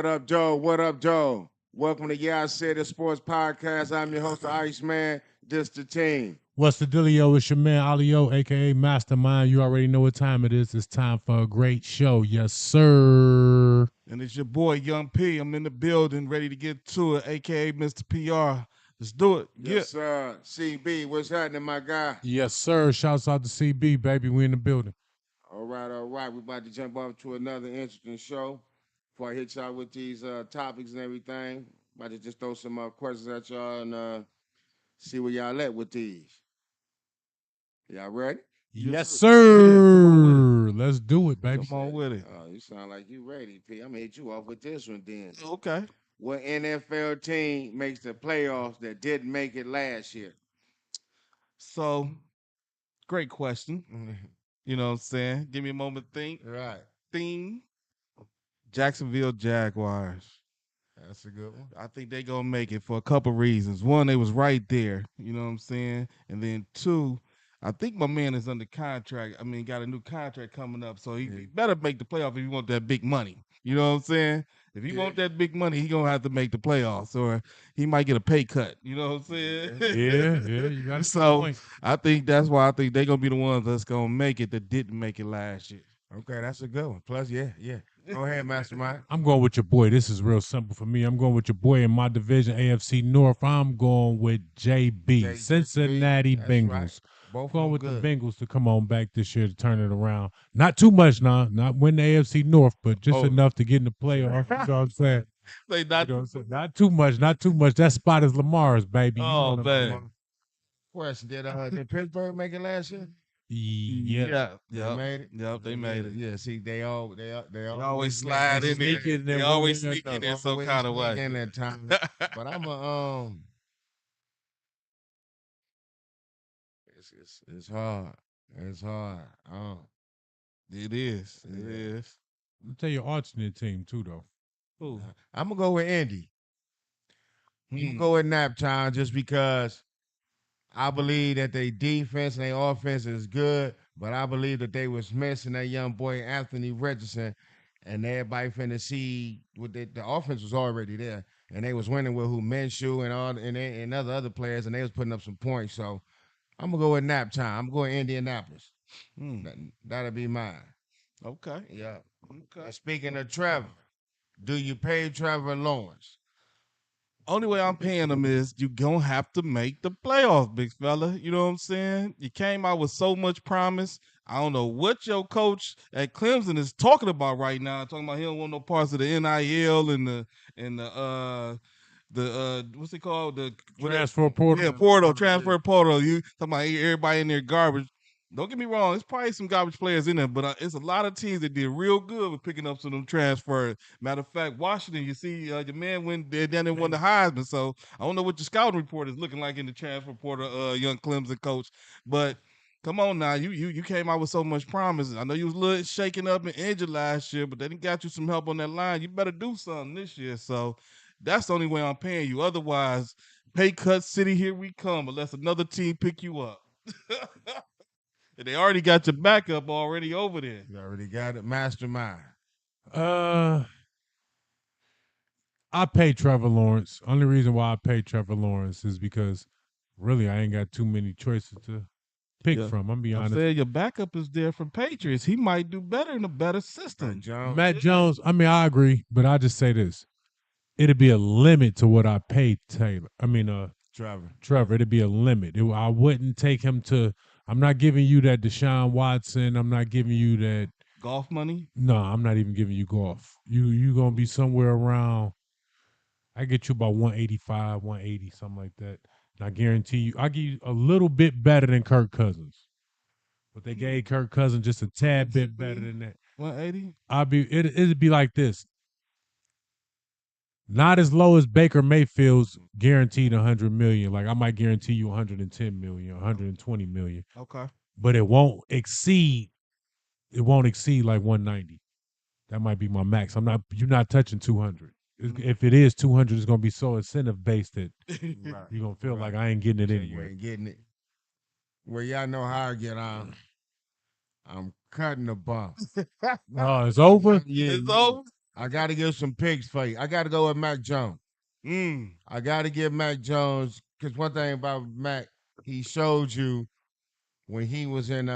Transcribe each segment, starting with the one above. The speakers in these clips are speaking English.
What up, Joe? What up, Joe? Welcome to Yeah I Said It Sports Podcast. I'm your host, the Iceman. This the team. What's the dealio? It's your man Alio, aka Mastermind. You already know what time it is. It's time for a great show. Yes, sir. And it's your boy Young P. I'm in the building, ready to get to it, aka Mr. PR. Let's do it. Yes, sir. CB, what's happening, my guy? Yes, sir. Shouts out to CB, baby. We in the building. All right, all right. We're about to jump off to another interesting show. Before I hit y'all with these topics and everything, about to just throw some questions at y'all and see where y'all at with these. Y'all ready? Yes, sir. sir. Let's do it, baby. Come on with it. You sound like you ready, P. I'm gonna hit you off with this one then. Okay. What NFL team makes the playoffs that didn't make it last year? So, great question. You know what I'm saying? Give me a moment to think. Right. Thing. Jacksonville Jaguars. That's a good one. I think they gonna make it for a couple reasons. One, they was right there. You know what I'm saying? And then two, I think my man is under contract. I mean, got a new contract coming up, so he better make the playoff if he want that big money. You know what I'm saying? If he want that big money, he gonna have to make the playoffs, or he might get a pay cut. You know what I'm saying? Yeah, you got So I think that's why I think they gonna be the ones that's gonna make it that didn't make it last year. Okay, that's a good one. Plus, yeah. Go ahead, Mastermind. I'm going with your boy. This is real simple for me. I'm going with your boy in my division, AFC North. I'm going with JB, Cincinnati Bengals. Right. Both Going with good. the Bengals to come on back this year to turn it around. Not too much now, not win the AFC North, but just enough to get in the playoffs. You know what I'm saying? They not, You know what I'm saying? Not too much, not too much. That spot is Lamar's, baby. You know oh what I'm man. saying? Question: Did Pittsburgh make it last year? Yeah. Yep. Made it. Yep, they made it. Yeah. See, they always slide in there. sneak in there They one always way or sneak in another. there some kind of way. In that time. But I'm it's hard. It's hard. It is. It is. I'll tell you alternate team too, though. Ooh. I'm gonna go with Indy. I'm gonna go with Naptown just because I believe that their defense and their offense is good, but I believe that they was missing that young boy Anthony Richardson, and everybody finna see what the offense was already there, and they was winning with Minshew and all and other players, and they was putting up some points. So I'm gonna go with Naptown. I'm going Indianapolis. That'll be mine. Okay. Yeah. Okay. And speaking of Trevor, do you pay Trevor Lawrence? Only way I'm paying them is you gonna have to make the playoffs, big fella. You know what I'm saying? You came out with so much promise. I don't know what your coach at Clemson is talking about right now. Talking about he don't want no parts of the NIL and the what's it called? The Transfer portal. Yeah, transfer portal. You talking about everybody in there garbage. Don't get me wrong, there's probably some garbage players in there, but it's a lot of teams that did real good with picking up some of them transfers. Matter of fact, Washington, you see, your man went there down and won the Heisman. So I don't know what your scouting report is looking like in the transfer portal, young Clemson coach. But come on now, you came out with so much promise. I know you was a little shaken up and injured last year, but they didn't got you some help on that line. You better do something this year. So that's the only way I'm paying you. Otherwise, pay cut city, here we come, unless another team pick you up. They already got your backup already over there. You already got it. Mastermind. I pay Trevor Lawrence. Only reason why I pay Trevor Lawrence is because really I ain't got too many choices to pick from. I'm be honest. Saying your backup is there from Patriots. He might do better in a better system. Matt Jones, I mean, I agree, but I just say this. It'd be a limit to what I paid Trevor. It'd be a limit. I wouldn't take him to. I'm not giving you that Deshaun Watson. I'm not giving you that golf money. No, I'm not even giving you golf. You gonna be somewhere around. I get you about 185, 180, something like that. And I guarantee you, I give you a little bit better than Kirk Cousins. But they gave Kirk Cousins just a tad bit better than that. 180. It'd be like this. Not as low as Baker Mayfield's guaranteed 100 million. Like I might guarantee you 110 million, 120 million. Okay. But it won't exceed like 190. That might be my max. You're not touching 200. If it is 200, it's gonna be so incentive based that you're gonna feel like I ain't getting it anyway. You ain't getting it. Well, y'all know how I get on. I'm cutting the bump. Oh, it's over? Yeah, it's over? I got to give some picks for you. I got to go with Mac Jones. Mm. I got to give Mac Jones because one thing about Mac, he showed you when he was in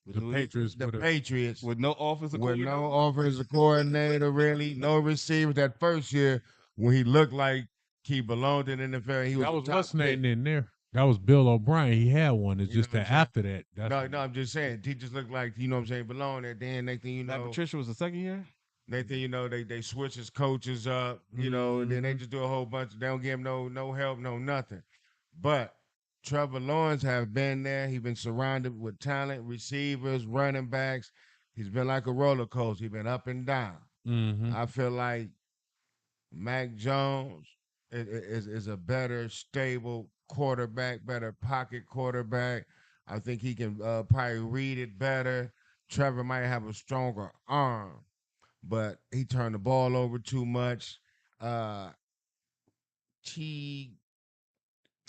With The Patriots the with a Patriots with no offensive with coordinator. no offensive coordinator, really, no receivers. That first year when he looked like he belonged in the NFL, he was that a was top what's pick. name in there. That was Bill O'Brien. He had one. It's You know just what I'm that saying? after that, that's No, I'm just saying he just looked like you know what I'm saying belonged there. Then next thing you Matt know, Patricia was the second year. next thing you know, they switch his coaches up. You know, and then they Mm-hmm. just do a whole bunch. They don't give him no help, no nothing. But Trevor Lawrence have been there. He's been surrounded with talent, receivers, running backs. He's been like a roller coaster. He's been up and down. mm-hmm. I feel like Mac Jones is a better, stable quarterback, better pocket quarterback. I think he can probably read it better. Trevor might have a stronger arm, but he turned the ball over too much. He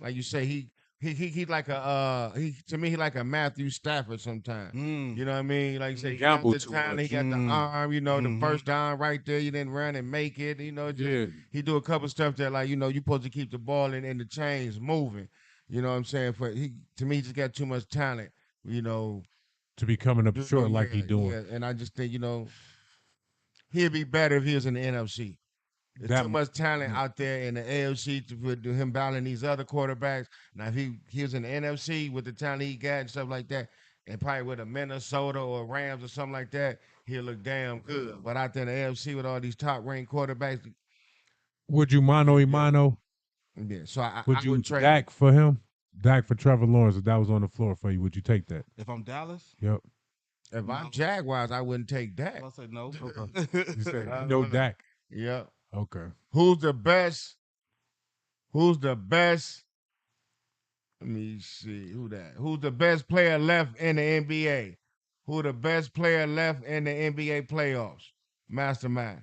like you say, he like a he to me he like a Matthew Stafford sometimes. Mm. You know what I mean? Like you say, He he got gambled the too talent, he much. got the Mm. arm. You know, the Mm-hmm. first down right there, you didn't run and make it. You know, just Yeah, he do a couple stuff that like you know you supposed to keep the ball in the chains moving. You know what I'm saying? For he to me, he just got too much talent. You know, to be coming up oh short like he yeah, doing. yeah, and I just think you know he'd be better if he was in the NFC. There's That too much talent out there in the AFC to him battling these other quarterbacks. Now, if he was in the NFC with the talent he got and stuff like that, and probably with a Minnesota or Rams or something like that, he'll look damn good. But out there in the AFC with all these top ranked quarterbacks, would you mano a mano? yeah. So I Would would you trade him. Dak for him? Dak for Trevor Lawrence, if that was on the floor for you, would you take that? If I'm Dallas, Yep. If no. I'm Jaguars, I wouldn't take Dak. I'll say no. Okay. You said I no don't know. Dak. Yeah. Okay. Who's the best? Who's the best? Let me see who that. Who's the best player left in the NBA? Who the best player left in the NBA playoffs? Mastermind.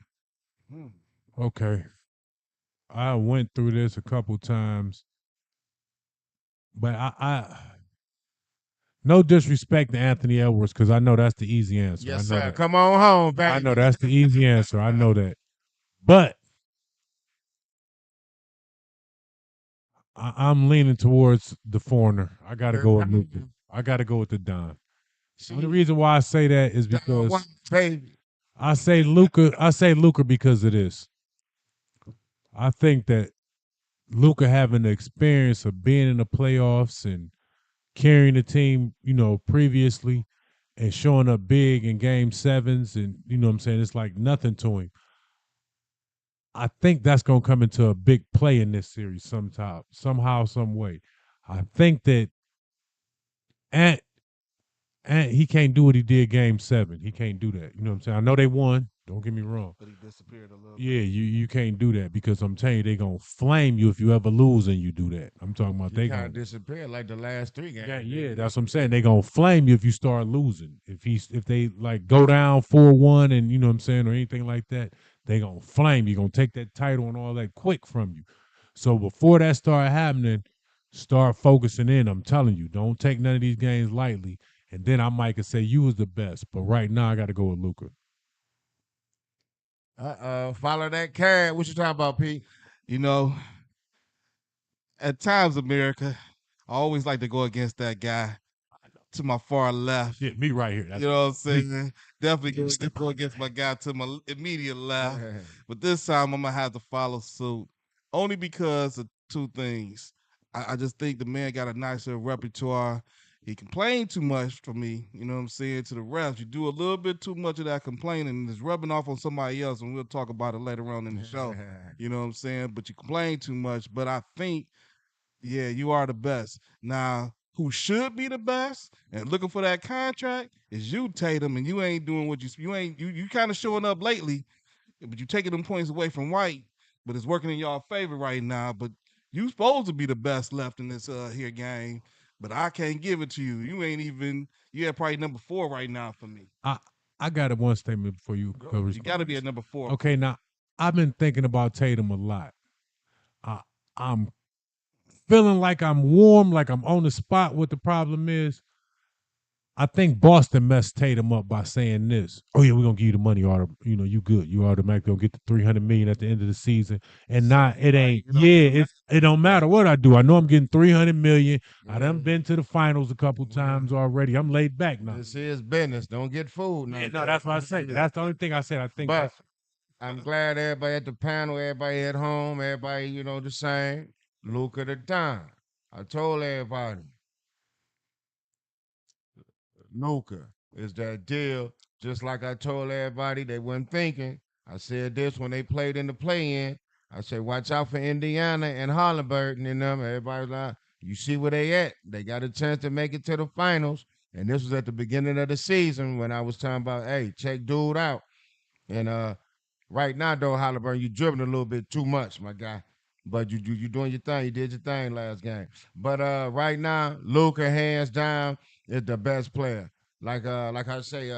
Hmm. Okay. I went through this a couple times, but I no disrespect to Anthony Edwards because I know that's the easy answer. I Yes, know sir. that. Come on home, I know baby. that's the easy answer. I know that. But I'm leaning towards the foreigner. I got to go with Luka. I got to go with the Don. Only See, reason why I say that is Don White, because baby. I say Luca. I say Luca because of this. I think that Luca having the experience of being in the playoffs and carrying the team, previously and showing up big in game sevens, and you know what I'm saying, it's like nothing to him. I think that's gonna come into a big play in this series somehow, some way. I think that Ant and he can't do what he did game seven. He can't do that. You know what I'm saying? I know they won. Don't get me wrong. But he disappeared a little Yeah, bit. you can't do that because I'm telling you, they gonna flame you if you ever lose and you do that. I'm talking about He they kind gonna of disappeared like the last three games. yeah, that's what I'm saying. They gonna flame you if you start losing. If they like go down 4-1 and you know what I'm saying or anything like that, they gonna flame you. Gonna take that title and all that quick from you. So before that start happening, start focusing in. I'm telling you, don't take none of these games lightly. And then I might could say you was the best, but right now I got to go with Luca. Follow that carrot. What you talking about, Pete? You know, at times, America, I always like to go against that guy to my far left. Yeah, me right here. That's You know what I'm me. saying? Definitely go against my guy to my immediate left. But this time I'm gonna have to follow suit. Only because of two things. I just think the man got a nicer repertoire. He complained too much for me, you know what I'm saying, to the refs. You do a little bit too much of that complaining and it's rubbing off on somebody else, and we'll talk about it later on in the show. You know what I'm saying? But you complain too much. But I think yeah, you are the best. Now, who should be the best and looking for that contract is you, Tatum, and you ain't doing what you ain't you kind of showing up lately, but you taking them points away from White, but it's working in y'all favor right now. But you supposed to be the best left in this here game, but I can't give it to you. You ain't even you at probably number 4 right now for me. I I got a one statement before you go You got to be respond. at number 4 for Okay, me. now I've been thinking about Tatum a lot. I, I'm feeling like I'm warm, like I'm on the spot. What the problem is, I think Boston messed Tatum up by saying this. Oh yeah, we're gonna give you the money. You good. You automatically gonna get the 300 million at the end of the season, and So not it like ain't. it don't Yeah, even matter. it don't matter what I do. I know I'm getting 300 million. I done Mm. been to the finals a couple times already. I'm laid back now. This is business. Don't get fooled. Yeah, Now. no, that's what I say. That's the only thing I said. I think But that's I'm glad everybody at the panel, everybody at home, everybody, the same. Luke at a time. I told everybody, Luca is that deal. Just like I told everybody, they wasn't thinking. I said this when they played in the play-in. I said, watch out for Indiana and Halliburton and them. Everybody's like, you see where they at. They got a chance to make it to the finals. And this was at the beginning of the season when I was talking about, hey, check dude out. And right now, though, Halliburton, you dribbling a little bit too much, my guy. But you doing your thing. You did your thing last game. But right now, Luca hands down is the best player. Like I say,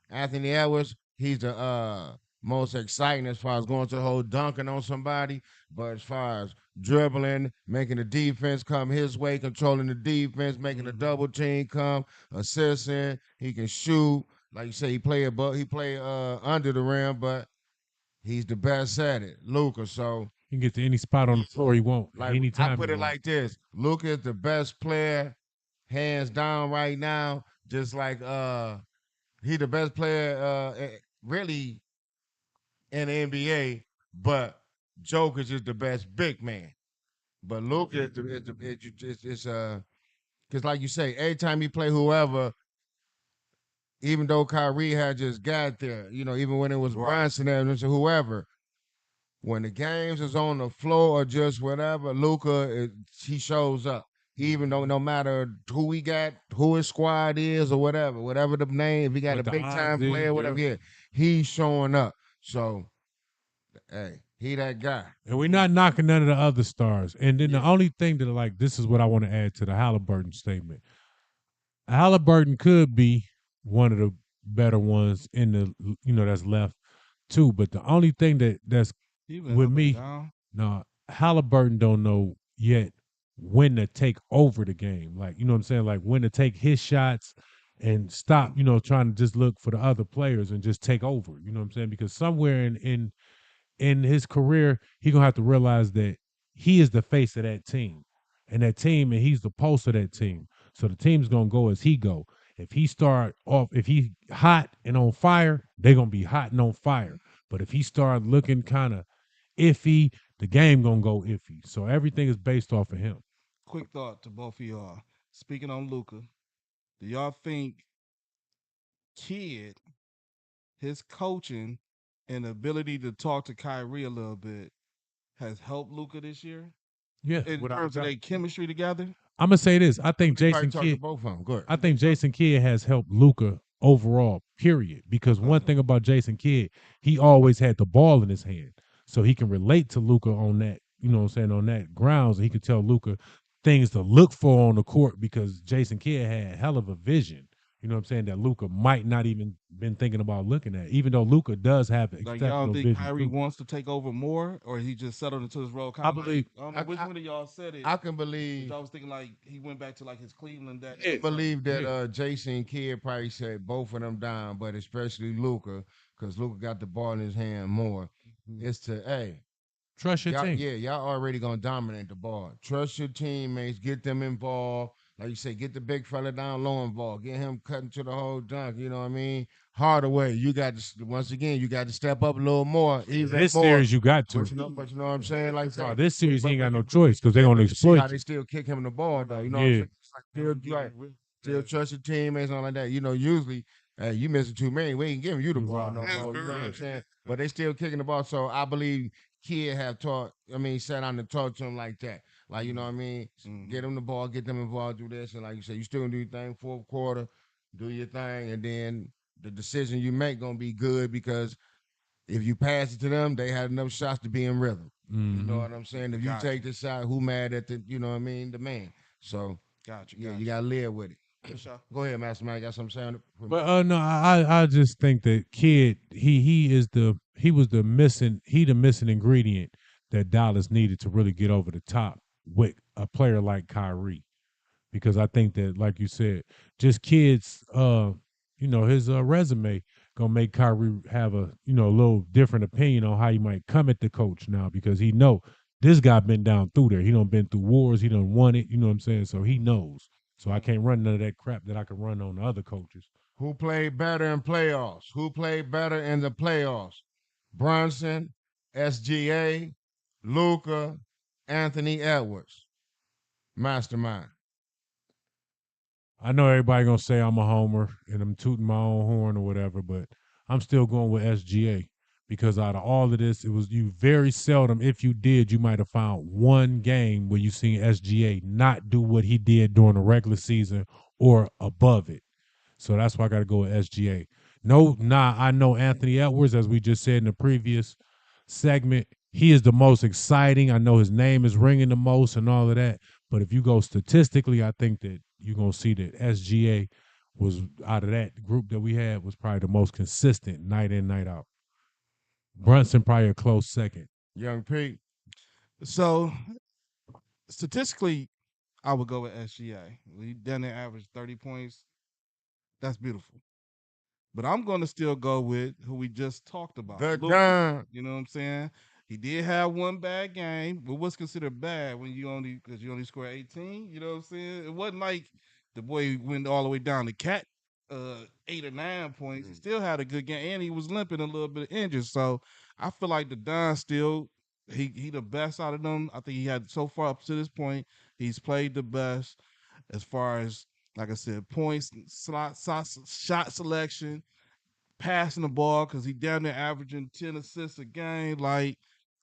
Anthony Edwards, he's the most exciting as far as going to the whole dunking on somebody. But as far as dribbling, making the defense come his way, controlling the defense, making the double team come, assisting, he can shoot. Like you say, he play under the rim, but he's the best at it, Luca. So he can get to any spot on the floor he want, like I anytime he put it want. like this: Luca is the best player, hands down, right now. Just like he the best player, really in the NBA. But Jokic is the best big man. But Luca is because like you say, every time you play whoever, even though Kyrie had just got there, even when it was Right. Brunson and whoever, when the games is on the floor or just whatever, Luca he shows up. Even though no matter who he got, who his squad is or whatever the name, if he got What a the big odds time is, player, yeah. whatever, yeah, he's showing up. So hey, he that guy. And we're not knocking none of the other stars. And then the Yeah. only thing that like this is what I want to add to the Halliburton statement. Halliburton could be one of the better ones in the that's left too. But the only thing that's He been with up and me, down. no, Halliburton don't know yet when to take over the game. Like, you know what I'm saying? Like when to take his shots and stop, trying to just look for the other players and just take over. You know what I'm saying? Because somewhere in his career, he gonna have to realize that he is the face of that team, and he's the pulse of that team. So the team's gonna go as he go. If he start off, if he hot and on fire, they're gonna be hot and on fire. But if he start looking kind of iffy, the game gonna go iffy. So everything is based off of him. Quick thought to both of y'all. Speaking on Luca, do y'all think Kid, his coaching and ability to talk to Kyrie a little bit has helped Luca this year Yeah, in without a terms of doubt. their chemistry together? I'm gonna say this. He probably talked to both of them. Good. I think Jason Kidd has helped Luca overall, period. Because Okay. one thing about Jason Kidd, he always had the ball in his hand. So he can relate to Luca on that, what I'm saying, on that grounds. And he could tell Luca things to look for on the court because Jason Kidd had hell of a vision. You know what I'm saying? That Luca might not even been thinking about looking at, even though Luca does have Like y'all exceptional think vision Kyrie too. wants to take over more, or he just settled into his role? Kind I of like believe I don't know which one of y'all said it. I can But believe I was thinking like he went back to like his Cleveland days. Yeah, or something. believe that yeah. Jason Kidd probably said both of them down, but especially Luca, because Luca got the ball in his hand more. Mhm. It's to hey, Trust your y'all, team. yeah, y'all already gonna dominate the ball. Trust your teammates, get them involved. Like you say, get the big fella down low involved. Get him cutting to the whole dunk. You know what I mean? Hardaway, you got to once again, you got to step up a little more, even This more. series you got to. But you know what I'm saying? Like No, that. this series he But, ain't got but no choice because they're yeah, gonna but you see how exploit they you. still kick him the ball though. You know what I'm Yeah. saying? It's like still, right, still trust your teammates and all like that. Usually, hey, you missing too many. We ain't giving you the ball Right. no more. You know what I'm saying? But they still kicking the ball. So I believe Kid have taught. I mean, sat down and talked to him like that. Like you know what I mean? Get them the ball, get them involved, do this, and like you said, you still gonna do your thing. Fourth quarter, do your thing, and then the decision you make gonna be good because if you pass it to them, they had enough shots to be in rhythm. You know Mm-hmm. what I'm saying? If you Gotcha. take the shot, who mad at the, you know what I mean, the man. So Gotcha. yeah, you Gotcha. gotta live with it. For sure. Go ahead, Master Man. Got something saying? But no, I just think that Kid he was the missing ingredient that Dallas needed to really get over the top with a player like Kyrie. because I think that, like you said, just kids, his resume gonna make Kyrie have a a little different opinion on how he might come at the coach now because he know this guy been down through there. He done been through wars. He done won it. You know what I'm saying? So he knows. So I can't run none of that crap that I can run on the other coaches. Who played better in playoffs? Who played better in the playoffs? Brunson, SGA, Luca, Anthony Edwards. Mastermind. I know everybody gonna say I'm a homer and I'm tooting my own horn or whatever, but I'm still going with SGA because out of all of this, it was you very seldom, if you did, you might have found one game where you seen SGA not do what he did during the regular season or above it. So that's why I got to go with SGA. No, I know Anthony Edwards, as we just said in the previous segment, he is the most exciting. I know his name is ringing the most and all of that. But if you go statistically, I think that you're going to see that SGA was out of that group that we had was probably the most consistent night in, night out. Brunson probably a close second. Young Pete. So statistically, I would go with SGA. He done an average 30 points. That's beautiful. But I'm going to still go with who we just talked about, The Luka. Don. You know what I'm saying? He did have one bad game, but what's considered bad when you only because you only score 18. You know what I'm saying? It wasn't like the boy went all the way down to cat 8 or 9 points. He still had a good game, and he was limping a little bit injured. So I feel like the Don still he the best out of them. I think he had so far up to this point. He's played the best as far as like I said, points, shot selection, passing the ball because he down there averaging 10 assists a game. Like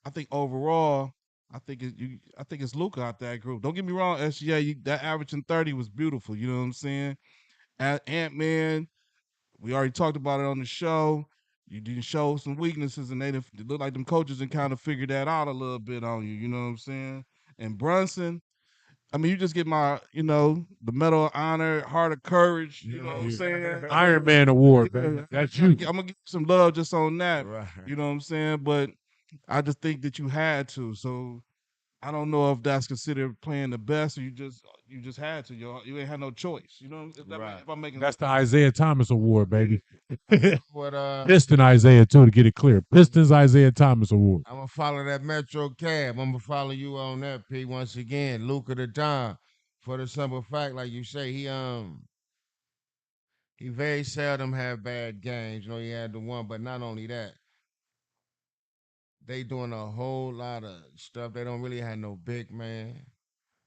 I think overall, I think it's Luca out that group. Don't get me wrong, SGA, that averaging 30 was beautiful. You know what I'm saying? Ant Man, we already talked about it on the show. You didn't show some weaknesses, and it looked like them coaches and kind of figured that out a little bit on you. You know what I'm saying? And Brunson, I mean, you just get my, the Medal of Honor, Heart of Courage. You know what I'm saying? Iron Man Award, Yeah, baby. That's I'm you. gonna give you some love just on that. Right. You know what I'm saying? But I just think that you had to. So I don't know if that's considered playing the best, or you just had to. You ain't had no choice. You know, Right. if I'm making That's the Isaiah Thomas Award, baby. What Piston Isaiah, too, to get it clear. Pistons Isaiah Thomas Award. I'm gonna follow that Metro Cab. I'm gonna follow you on that, P. Once again, Luca the Don. For the simple fact, like you say, he very seldom have bad games. You know, he had the one, but not only that, they doing a whole lot of stuff. They don't really have no big man.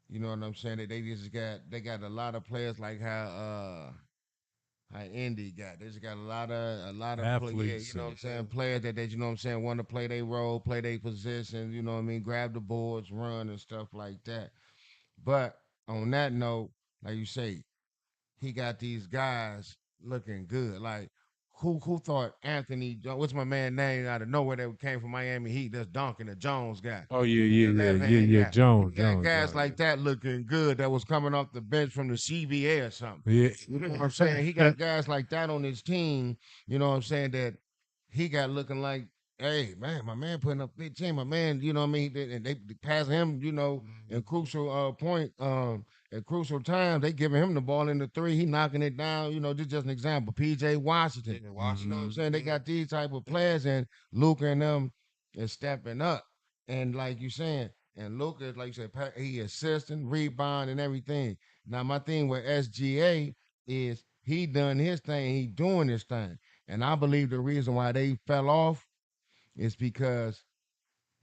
You know what I'm saying? They got a lot of players like how Indy got. They just got a lot of yeah, you Athletes. know what And I'm saying, players that you know what I'm saying, want to play their role, play their position, you know what I mean, grab the boards, run and stuff like that. But on that note, like you say, he got these guys looking good. Like who thought what's my man name out of nowhere that came from Miami Heat, that's Duncan, the Jones guy. oh, yeah, The yeah, yeah, left yeah, hand yeah. guy. Jones, He got Jones. guys Jones. like that looking good that was coming off the bench from the CBA or something. Yeah. You know what I'm saying? He got guys like that on his team, you know what I'm saying, that he got looking like, hey, man, my man putting up 15, my man, you know what I mean? And they pass him, in crucial point, at crucial times, they giving him the ball in the three. He knocking it down. This just an example. PJ Washington. Yeah, You know what I'm Washington. saying? They got these type of players, and Luca and them is stepping up. And like you saying, and Luca, like you said, he assisting, rebound, and everything. Now my thing with SGA is he done his thing, he doing his thing. And I believe the reason why they fell off is because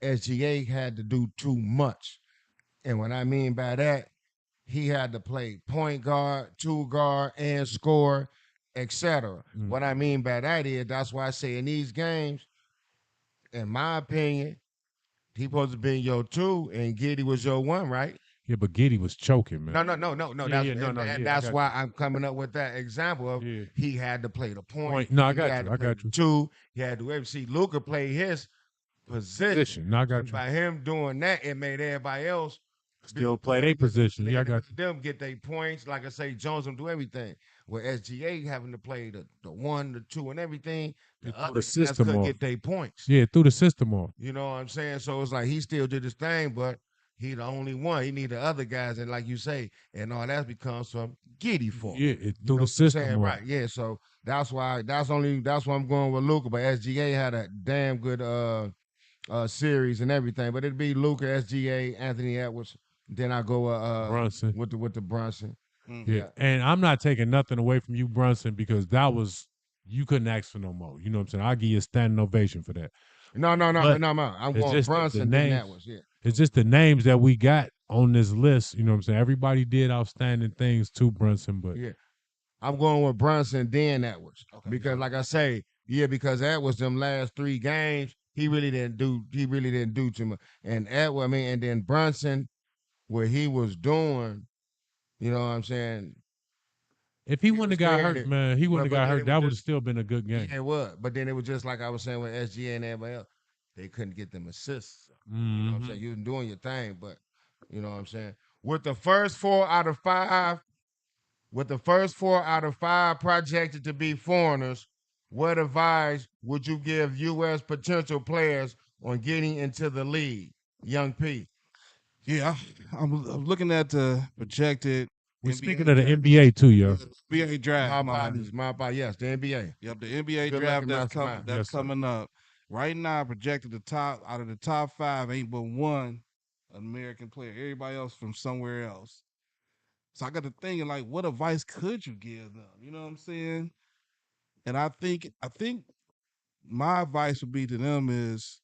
SGA had to do too much. And what I mean by that, he had to play point guard, two guard, and score, etc. What I mean by that is that's why I say in these games, in my opinion, he supposed to be your two, and Giddy was your one, right? Yeah, but Giddy was choking, man. No. Yeah, That's yeah, no, and, no, and yeah, I that's got why you. I'm coming up with that example of Yeah. he had to play the point. No, I He got had you. to I play got the you. two. He had to see Luca play his position. Position. No, I got And you. by him doing that, it made everybody else Still play their position. Yeah, I got you. them get their points. Like I say, Jones them do everything. Where SGA having to play the one, the two, and everything, They the threw other the guys system could off. get their points. Yeah, threw the system off. You know what I'm saying? So it's like he still did his thing, but he the only one. He need the other guys, and like you say, and all that becomes from Giddy for. Yeah, it You threw know the what I'm system saying? off. Right. Yeah. So that's why I'm going with Luca. But SGA had a damn good series and everything. But it'd be Luca, SGA, Anthony Edwards. Then I go Brunson. with the Brunson. Mm. Yeah, Yeah. and I'm not taking nothing away from you, Brunson, because that was you couldn't ask for no more. You know what I'm saying? I'll give you a standing ovation for that. No, But no, no. I'm it's going just the Brunson, then names. Edwards. Yeah. It's just the names that we got on this list. You know what I'm saying? Everybody did outstanding things too, Brunson, but Yeah. I'm going with Brunson, then Edwards. Okay. Because like I say, yeah, because Edwards them last 3 games, he really didn't do too much. And Edwards, I mean, and then Brunson, where he was doing, you know what I'm saying? if he He wouldn't was have got hurt, creative. man, he wouldn't have But got then hurt. it was That would have just still been a good yeah, game. it was. But then it was just like I was saying with SGA and everybody else. They couldn't get them assists. You know what I'm Mm-hmm. saying? You was doing your thing, but you know what I'm saying? With the first 4 out of 5, with the first 4 out of 5 projected to be foreigners, what advice would you give U.S. potential players on getting into the league? Young P. Yeah, I'm looking at the projected We're speaking NBA of the draft. NBA too, yo. NBA draft. My My bad. apologies. My apologies. Yes, the NBA. Yep, the NBA Good luck draft in mastermind. that's Yes, sir. coming up. Right now, projected the top out of the top 5 ain't but one American player. Everybody else from somewhere else. So I got to thinking like, what advice could you give them? You know what I'm saying? And I think my advice would be to them is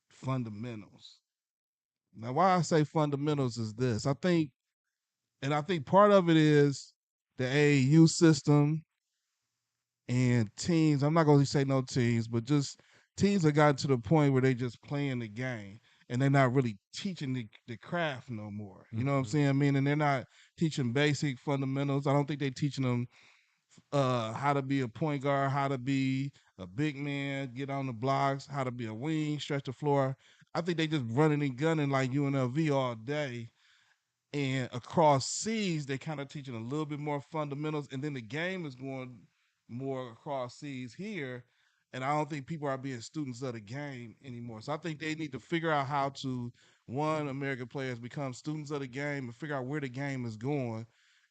fundamentals. Now, why I say fundamentals is this. I think part of it is the AAU system and teams. I'm not going to say no teams, but just teams that got to the point where they just playing the game and they're not really teaching the craft no more. You know what I'm Mm-hmm. saying? I mean, and they're not teaching basic fundamentals. I don't think they're teaching them how to be a point guard, how to be a big man, get on the blocks, how to be a wing, stretch the floor. I think they just running and gunning like UNLV all day, and across seas they kind of teaching a little bit more fundamentals, and then the game is going more across seas here, and I don't think people are being students of the game anymore. So I think they need to figure out how to, one, American players become students of the game and figure out where the game is going,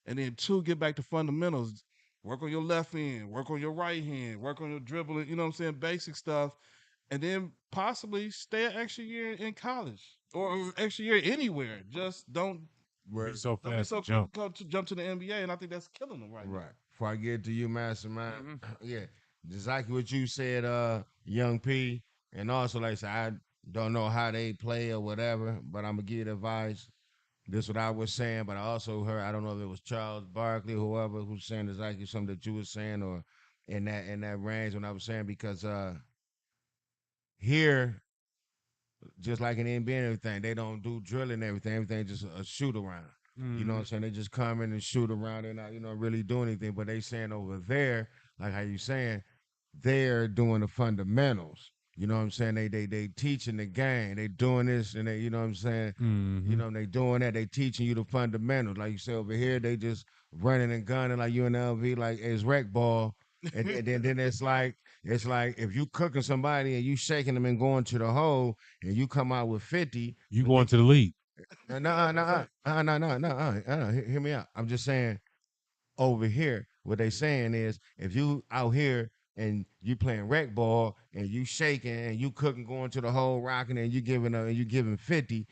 and then two, get back to fundamentals. Work on your left hand, work on your right hand, work on your dribbling, you know what I'm saying, basic stuff, and then possibly stay an extra year in college or extra year anywhere. Just Be so don't be fast to so jump. quick to jump to the NBA, and I think that's killing them right now. Right. Before I get to you, Mastermind, Mm-hmm. yeah, exactly what you said, Young P, and also like I said, I don't know how they play or whatever, but I'm gonna give advice. This is what I was saying, but I also heard I don't know if it was Charles Barkley, whoever, who's saying exactly something that you were saying or in that range when I was saying because here just like in the NBA and everything, they don't do drilling and everything. Everything just a shoot around. You know what Mm-hmm. I'm saying? They just come in and shoot around and not, really do anything. But they saying over there, like how you saying, they're doing the fundamentals. You know what I'm saying? They teaching the game. They doing this and they, you know what I'm saying? You Mm-hmm. know, they doing that. They teaching you the fundamentals. Like you say over here, they just running and gunning like UNLV, like it's rec ball. And then it's like if you cooking somebody and you shaking them and going to the hole and you come out with 50, You but then going to the league? no. Hear me out. I'm just saying over here, what they saying is if you out here and you playing rec ball and you shaking and you cooking going to the hole rocking and you giving 50,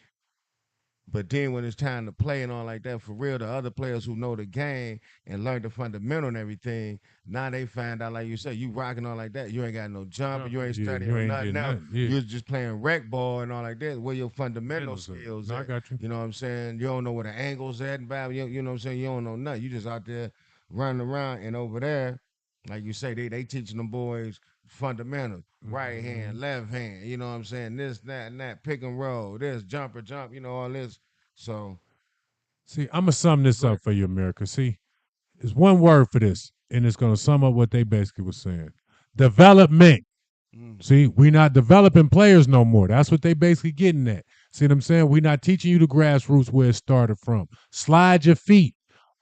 but then when it's time to play and all like that, for real, the other players who know the game and learn the fundamental and everything, now they find out, like you said, you rocking all like that. You ain't got no jump, Jump. you ain't Yeah, studying you or ain't nothing getting else. nothing. Yeah. You was just playing rec ball and all like that. Where your fundamental Fundamentals are. skills No, I at? got you. You know what I'm saying? You don't know where the angles at and blah, you know what I'm saying? You don't know nothing. You just out there running around and over there, like you say, they teaching them boys fundamentals. Right Mm-hmm. hand, left hand, you know what I'm saying? This, that, and that, pick and roll, this, jumper, jump, all this. So See, I'm gonna sum this go ahead. up for you, America. See, there's one word for this, and it's gonna sum up what they basically was saying. Development. Mm. See, we not developing players no more. That's what they basically getting at. See what I'm saying? We not teaching you the grassroots where it started from. Slide your feet,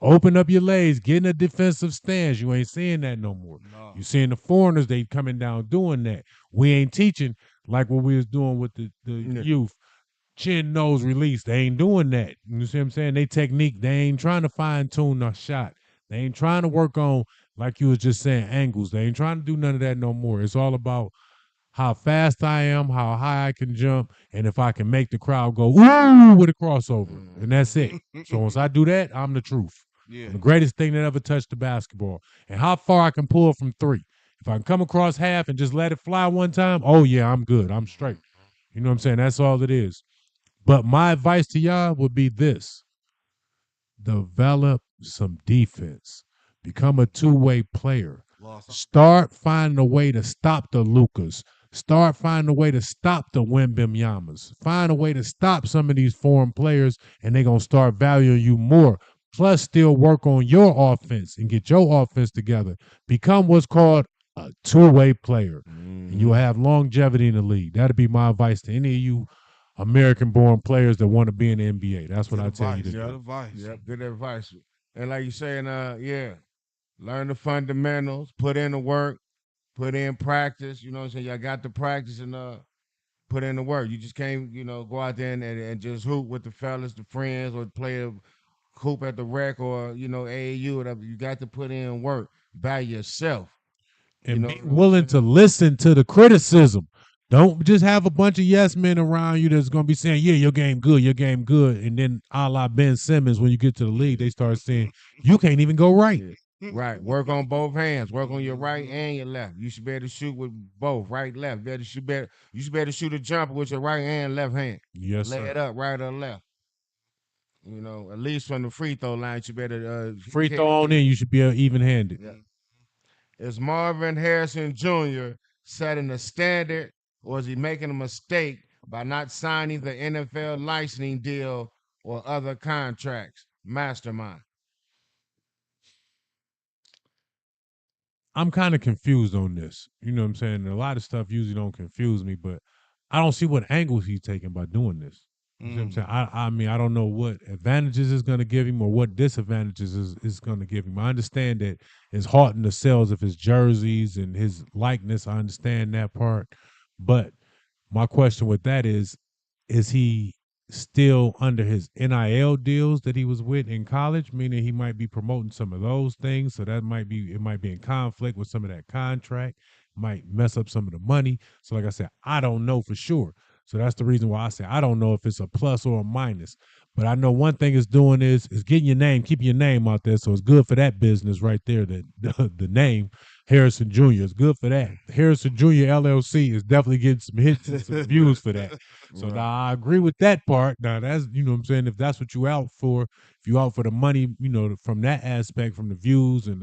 open up your legs, get in a defensive stance. You ain't seeing that no more. No. You seeing the foreigners, they coming down doing that. We ain't teaching like what we was doing with the Yeah. youth. chin, nose, release. They ain't doing that. You see what I'm saying? They technique, they ain't trying to fine tune the shot. They ain't trying to work on, like you was just saying, angles. They ain't trying to do none of that no more. It's all about how fast I am, how high I can jump, and if I can make the crowd go ooh with a crossover, and that's it. So once I do that, I'm the truth. Yeah. I'm the greatest thing that ever touched the basketball. And how far I can pull from three. If I can come across half and just let it fly one time, oh yeah, I'm good. I'm straight. You know what I'm saying? That's all it is. But my advice to y'all would be this: develop some defense. Become a two-way player. Lost. Start finding a way to stop the Lucas. Start finding a way to stop the Yamas. Find a way to stop some of these foreign players, and they're gonna start valuing you more. Plus, still work on your offense and get your offense together. Become what's called a two-way player, and you'll have longevity in the league. That'd be my advice to any of you American-born players that want to be in the NBA. That's what Good I tell you advice. to Good do. advice. Yep, good advice. And like you saying, yeah, learn the fundamentals, put in the work, put in practice. You know what I'm saying? Y'all got the practice and put in the work. You just can't, go out there and just hoop with the fellas, the friends, or play a hoop at the rec or, AAU, whatever. You got to put in work by yourself. You And know be what I'm willing to saying? listen to the criticism. Don't just have a bunch of yes men around you that's gonna be saying, "Yeah, your game good, your game good," and then a la Ben Simmons, when you get to the league, they start saying, "You can't even go right." Yeah. Right. Work on both hands. Work on your right and your left. You should be able to shoot with both, right, left. You should be able to shoot a jumper with your right and left hand. Yes, Lay sir. it up, right or left. At least from the free throw line, you better Free kick. throw on in, you should be even handed. Yeah. Is Marvin Harrison Jr. setting a standard, or is he making a mistake by not signing the NFL licensing deal or other contracts? Mastermind. I'm kind of confused on this. You know what I'm saying? A lot of stuff usually don't confuse me, but I don't see what angles he's taking by doing this. You see what I'm saying? I mean, I don't know what advantages it's going to give him or what disadvantages is going to give him. I understand that it's halting the sales of his jerseys and his likeness. I understand that part. But my question with that is he still under his NIL deals that he was with in college, meaning he might be promoting some of those things. So it might be in conflict with some of that contract, might mess up some of the money. So like I said, I don't know for sure. So that's the reason why I say I don't know if it's a plus or a minus. But I know one thing it's doing is getting your name, keeping your name out there. So it's good for that business right there. That the name Harrison Jr. is good for that. Harrison Jr. LLC is definitely getting some hits and some views for that. So Right. now I agree with that part. Now that's what I'm saying. If that's what you out for, if you out for the money, from that aspect, from the views and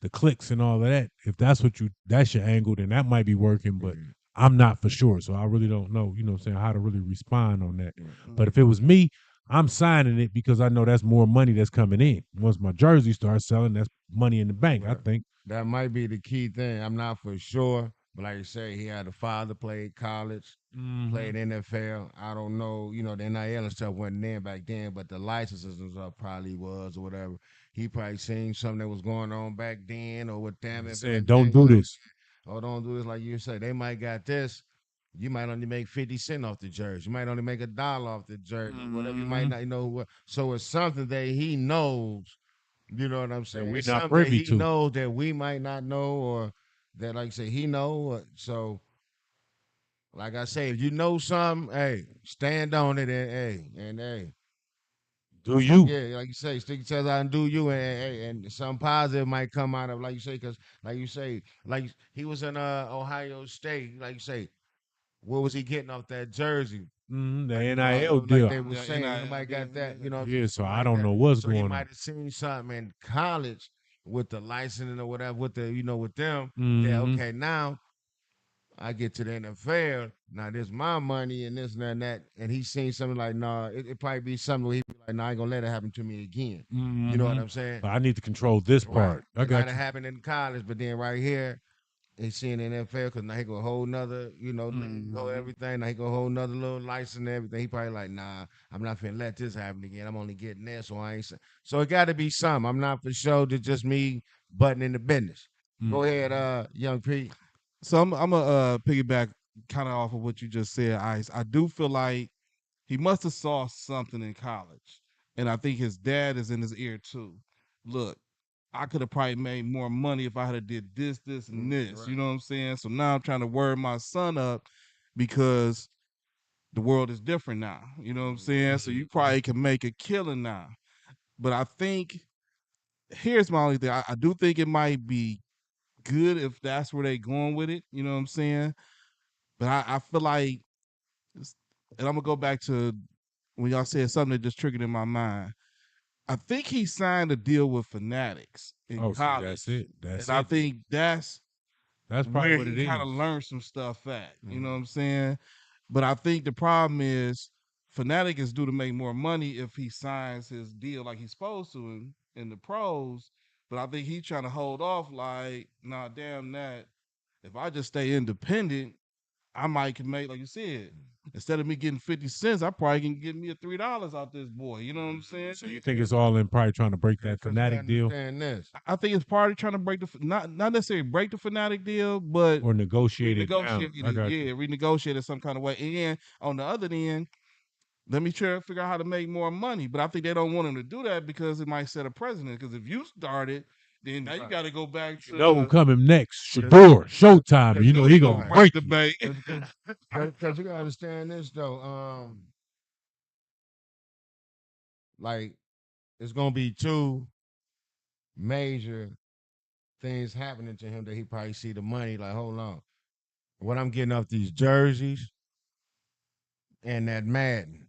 the clicks and all of that. If that's your angle, then that might be working. But Mhm. I'm not for sure, so I really don't know. What I'm saying, how to really respond on that. Mhm. But if it was me, I'm signing it because I know that's more money that's coming in. Once my jersey starts selling, that's money in the bank. I Right. think. That might be the key thing. I'm not for sure, but like you say, he had a father played college, Mm-hmm. played NFL. I don't know, the NIL and stuff wasn't there back then, but the licenses and stuff probably was or whatever. He probably seen something that was going on back then or what damn it Saying, back don't then, do this. Oh, don't do this like you say. They might got this. You might only make 50 cents off the jersey. You might only make $1 off the jersey. Whatever you might Mm-hmm. not know what. So it's something that he knows. You know what I'm That saying? we're It's not something that privy he to. knows that we might not know, or that, like I say, he know. So, like I say, if you know something, hey, stand on it, and hey, Do you? yeah, like you say, stick your chest out and do you, and something positive might come out of, like you say, because like you say, like he was in Ohio State, like you say, what was he getting off that jersey? The Like NIL like deal. they were saying, nobody got that, Yeah, so something I like don't that. know what's So he going might on. have seen something in college with the licensing or whatever, with the with them. That Mm-hmm. okay, now I get to the NFL. Now this my money and this and that, and he's seen something like, nah, it probably be something where he be like, nah, I ain't gonna let it happen to me again. You know what Mm-hmm. I'm saying? But I need to control this Right. part. I It might got have you. happened in college, but then right here, he seeing the NFL because now he go a whole nother, league, whole everything. Now he go a whole nother little license and everything. He probably like, nah, I'm not finna let this happen again. I'm only getting this, so I ain't. So it got to be some. I'm not for sure. It's just me butting in the business. Go ahead, Mm-hmm. young Pete. So I'm gonna piggyback kind of off of what you just said, Ice. I do feel like he must have saw something in college, and I think his dad is in his ear too. Look, I could have probably made more money if I had did this, this, and this. Right. You know what I'm saying? So now I'm trying to word my son up because the world is different now. You know what I'm saying? So you probably can make a killing now. But I think here's my only thing. I do think it might be good if that's where they going with it. You know what I'm saying? But I feel like, and I'm gonna go back to when y'all said something that just triggered in my mind. I think he signed a deal with Fanatics in Oh, see, that's college, it. That's and I it. think that's That's probably where what he it kind of is. learned some stuff at. You know what Mhm. I'm saying? But I think the problem is Fanatic is due to make more money if he signs his deal like he's supposed to in the pros. But I think he's trying to hold off like, nah, damn that. If I just stay independent, I might can make, like you said, instead of me getting 50 cents, I probably can get me a $3 out this boy. You know what I'm saying? So you think it's all in probably trying to break that Because you gotta Fanatic deal understand this. I think it's part of trying to break the not necessarily break the Fanatic deal, but or negotiate it down? renegotiate I it. got you. Yeah, renegotiate it some kind of way. And on the other end, let me try to figure out how to make more money. But I think they don't want him to do that because it might set a precedent. Because if you start it, then now you Right. got to go back You know who to coming next? Shador, Showtime. You know he gonna Right. break break the you. bank. Because you gotta understand this though. Like it's gonna be two major things happening to him that he probably see the money. Like, hold on, what I'm getting off these jerseys and that Madden.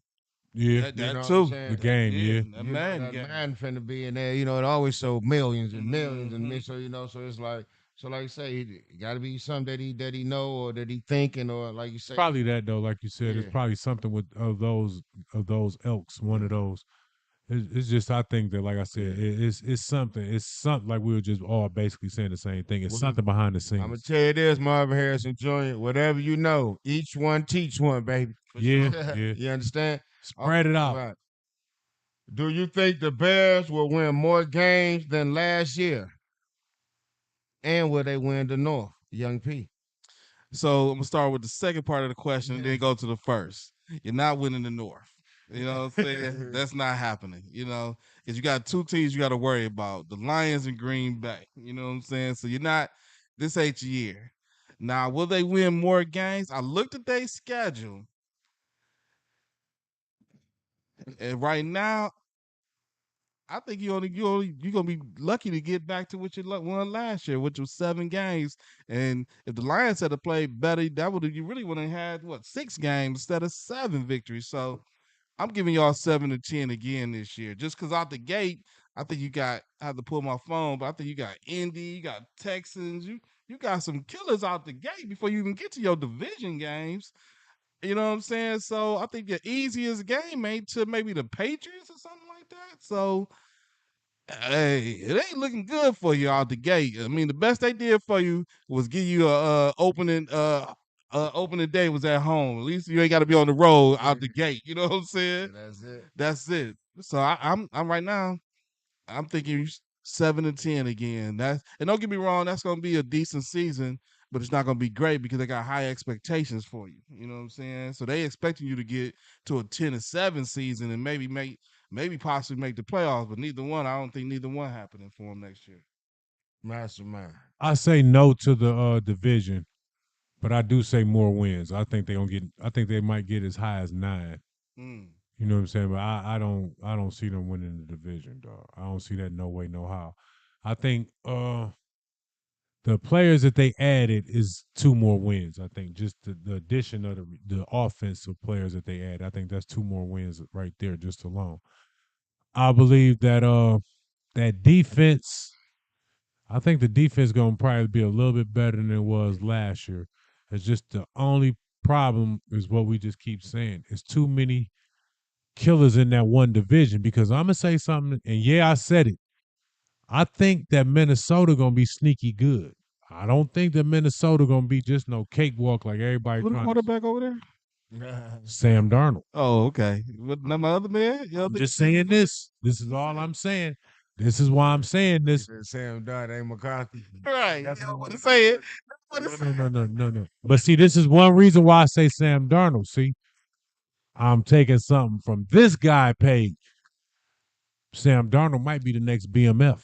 Yeah, that You that know what I'm too. the saying? game. Yeah, Yeah, that You know man that game. Madden finna be in there. You know it always sold millions and millions and Mm-hmm. so so it's like like you say, it got to be something that he know or that he thinking or like you say, probably that though. Like you said, it's yeah, probably something with of those elks. One of mm, those. It's just I think that, like I said, yeah. it's something. It's something like we were just all basically saying the same thing. It's Well, something behind the I'm gonna scenes. tell you this, Marvin Harrison Jr. Whatever you know, each one teach one, baby. For Yeah, sure. yeah. You understand? Spread it out. Right. Do you think the Bears will win more games than last year? And will they win the North? Young P. So I'm gonna start with the second part of the question and then go to the first. You're not winning the North. You know what I'm saying? That's not happening. You know, because you got two teams you got to worry about: the Lions and Green Bay. You know what I'm saying? So you're not. This ain't your year. Now, will they win more games? I looked at their schedule, and right now, I think you gonna be lucky to get back to what you won last year, which was 7 games. And if the Lions had to play better, that would have you really would have had what 6 games instead of 7 victories. So I'm giving y'all 7 to 10 again this year, just because out the gate, I think you got. I have to pull my phone, but I think you got Indy, you got Texans, you got some killers out the gate before you even get to your division games. You know what I'm saying? So I think the easiest game ain't to maybe the Patriots or something like that. So hey, it ain't looking good for you out the gate. I mean, the best they did for you was give you a opening day was at home. At least you ain't got to be on the road out the gate. You know what I'm saying? That's it. That's it. So I'm right now. I'm thinking 7 to 10 again. That and don't get me wrong, that's gonna be a decent season, but it's not gonna be great because they got high expectations for you. You know what I'm saying? So they expecting you to get to a 10 to 7 season and maybe possibly make the playoffs, but neither one. I don't think neither one happening for them next year. Mastermind. I say no to the division, but I do say more wins. I think they gonna get. I think they might get as high as 9. Mm. You know what I'm saying? But I don't see them winning the division, dog. I don't see that no way, no how. I think the players that they added is 2 more wins. I think just the addition of the offensive players that they add, I think that's 2 more wins right there just alone. I believe that that defense, I think the defense gonna probably be a little bit better than it was last year. It's just the only problem is what we just keep saying. It's too many killers in that one division because I'm gonna say something, and yeah, I said it. I think that Minnesota gonna be sneaky good. I don't think that Minnesota gonna be just no cakewalk like everybody Who the trying to. quarterback over there? Sam Darnold. Oh, okay. What not my other man? I'm just saying this. This is all I'm saying. This is why I'm saying He this. said Sam Dodd ain't McCarthy. Right. You don't want to say it. No, no, no, no, no, no. But see, this is one reason why I say Sam Darnold. See, I'm taking something from this guy page. Sam Darnold might be the next BMF.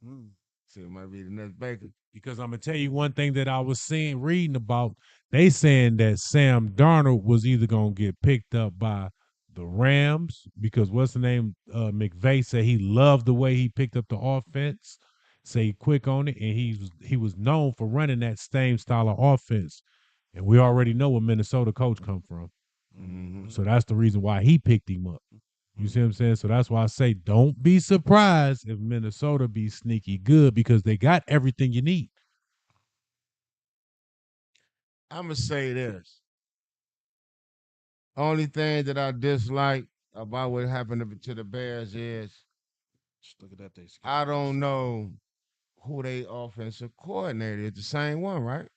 Mm. So it might be the next Baker. Because I'm gonna tell you one thing that I was reading about. They saying that Sam Darnold was either gonna get picked up by the Rams because what's the name? McVay said he loved the way he picked up the offense, say quick on it, and he was known for running that same style of offense. And we already know where Minnesota coach come from, Mm-hmm. so that's the reason why he picked him up. You see what I'm saying? So that's why I say don't be surprised if Minnesota be sneaky good because they got everything you need. I'm gonna say this. Only thing that I dislike about what happened to the Bears is Just look at that. They I don't know who they offensive coordinator is. The same one, right?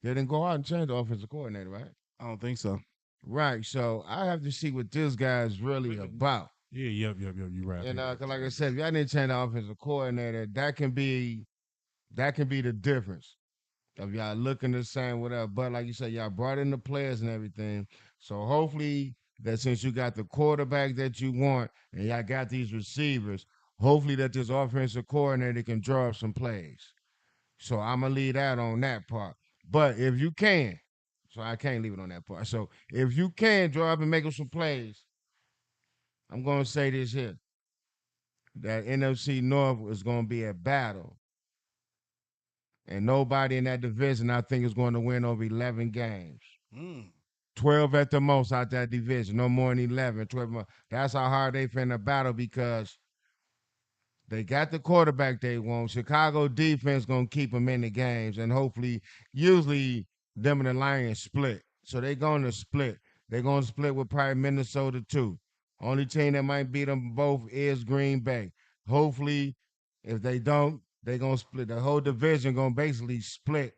They didn't go out and change the offensive coordinator, right? I don't think so. Right. So I have to see what this guy is really about. Yeah, yep. You're right. And cause like I said, if y'all didn't change the offensive coordinator, that can be the difference. If y'all looking the same, whatever. But like you said, y'all brought in the players and everything. So hopefully that since you got the quarterback that you want and y'all got these receivers, hopefully that this offensive coordinator can draw up some plays. So I'm gonna leave that on that part. But if you can, so I can't leave it on that part. So if you can draw up and make up some plays, I'm gonna say this here. That NFC North is gonna be a battle. And nobody in that division, I think, is going to win over 11 games. Mm. 12 at the most out that division. No more than 11, 12 more. That's how hard they finna battle because they got the quarterback they want. Chicago defense going to keep them in the games. And hopefully, usually, them and the Lions split. So they going to split. They're going to split with probably Minnesota, too. Only team that might beat them both is Green Bay. Hopefully, if they don't, they're going to split. The whole division going to basically split.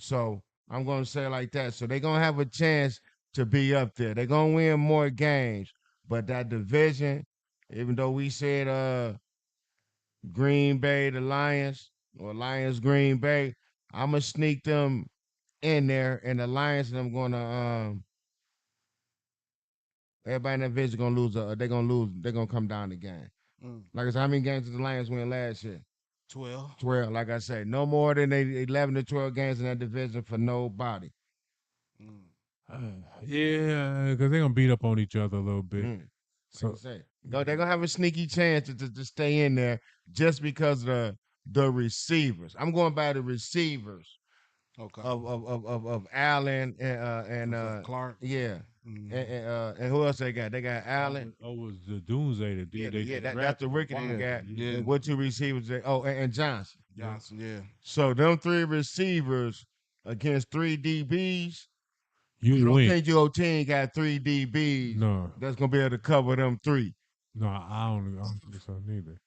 So I'm going to say it like that. So they're going to have a chance to be up there. They're going to win more games. But that division, even though we said Green Bay, the Lions, or Lions, Green Bay, I'm going to sneak them in there. And the Lions, and I'm going to, everybody in that division going to lose. They're going to lose. They're going to come down the game. Mm. Like I said, how many games did the Lions win last year? 12. 12. Like I said, no more than 11 to 12 games in that division for nobody. Mm. Yeah, because they're gonna beat up on each other a little bit. Mm. So Like I say, they're gonna have a sneaky chance to stay in there just because of the receivers. I'm going by the receivers Okay. of Allen and Clark. yeah. Mm. And who else they got? They got Allen. was the Doomsday, the Yeah, dude they yeah, that's drafted the rookie from they got. Washington. Yeah. What two receivers? And Johnson. Johnson. Yeah. So them three receivers against three DBs. You You don't win. think your team got three DBs No, that's gonna be able to cover them three? I don't think so neither.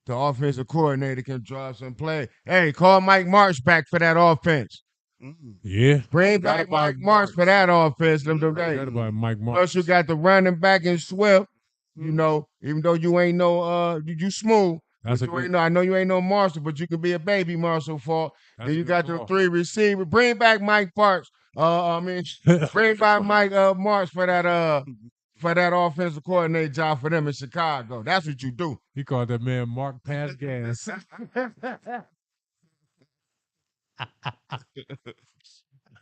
The offensive coordinator can draw some play. Hey, call Mike Marsh back for that offense. Mm. Yeah, Bring back Mike Marsh for that offense. forgot about Mike Marks. Plus, you got the running back in Swift. You Mm. know, even though you ain't no you smooth. That's But a you ain't good. no, I know you ain't no Marshall, but you can be a baby Marshall for. That's Then a you good got the call. three receiver. Bring back Mike Parks. Bring back Mike Marsh for that offensive coordinator job for them in Chicago. That's what you do. He called that man Mark Pass Gas.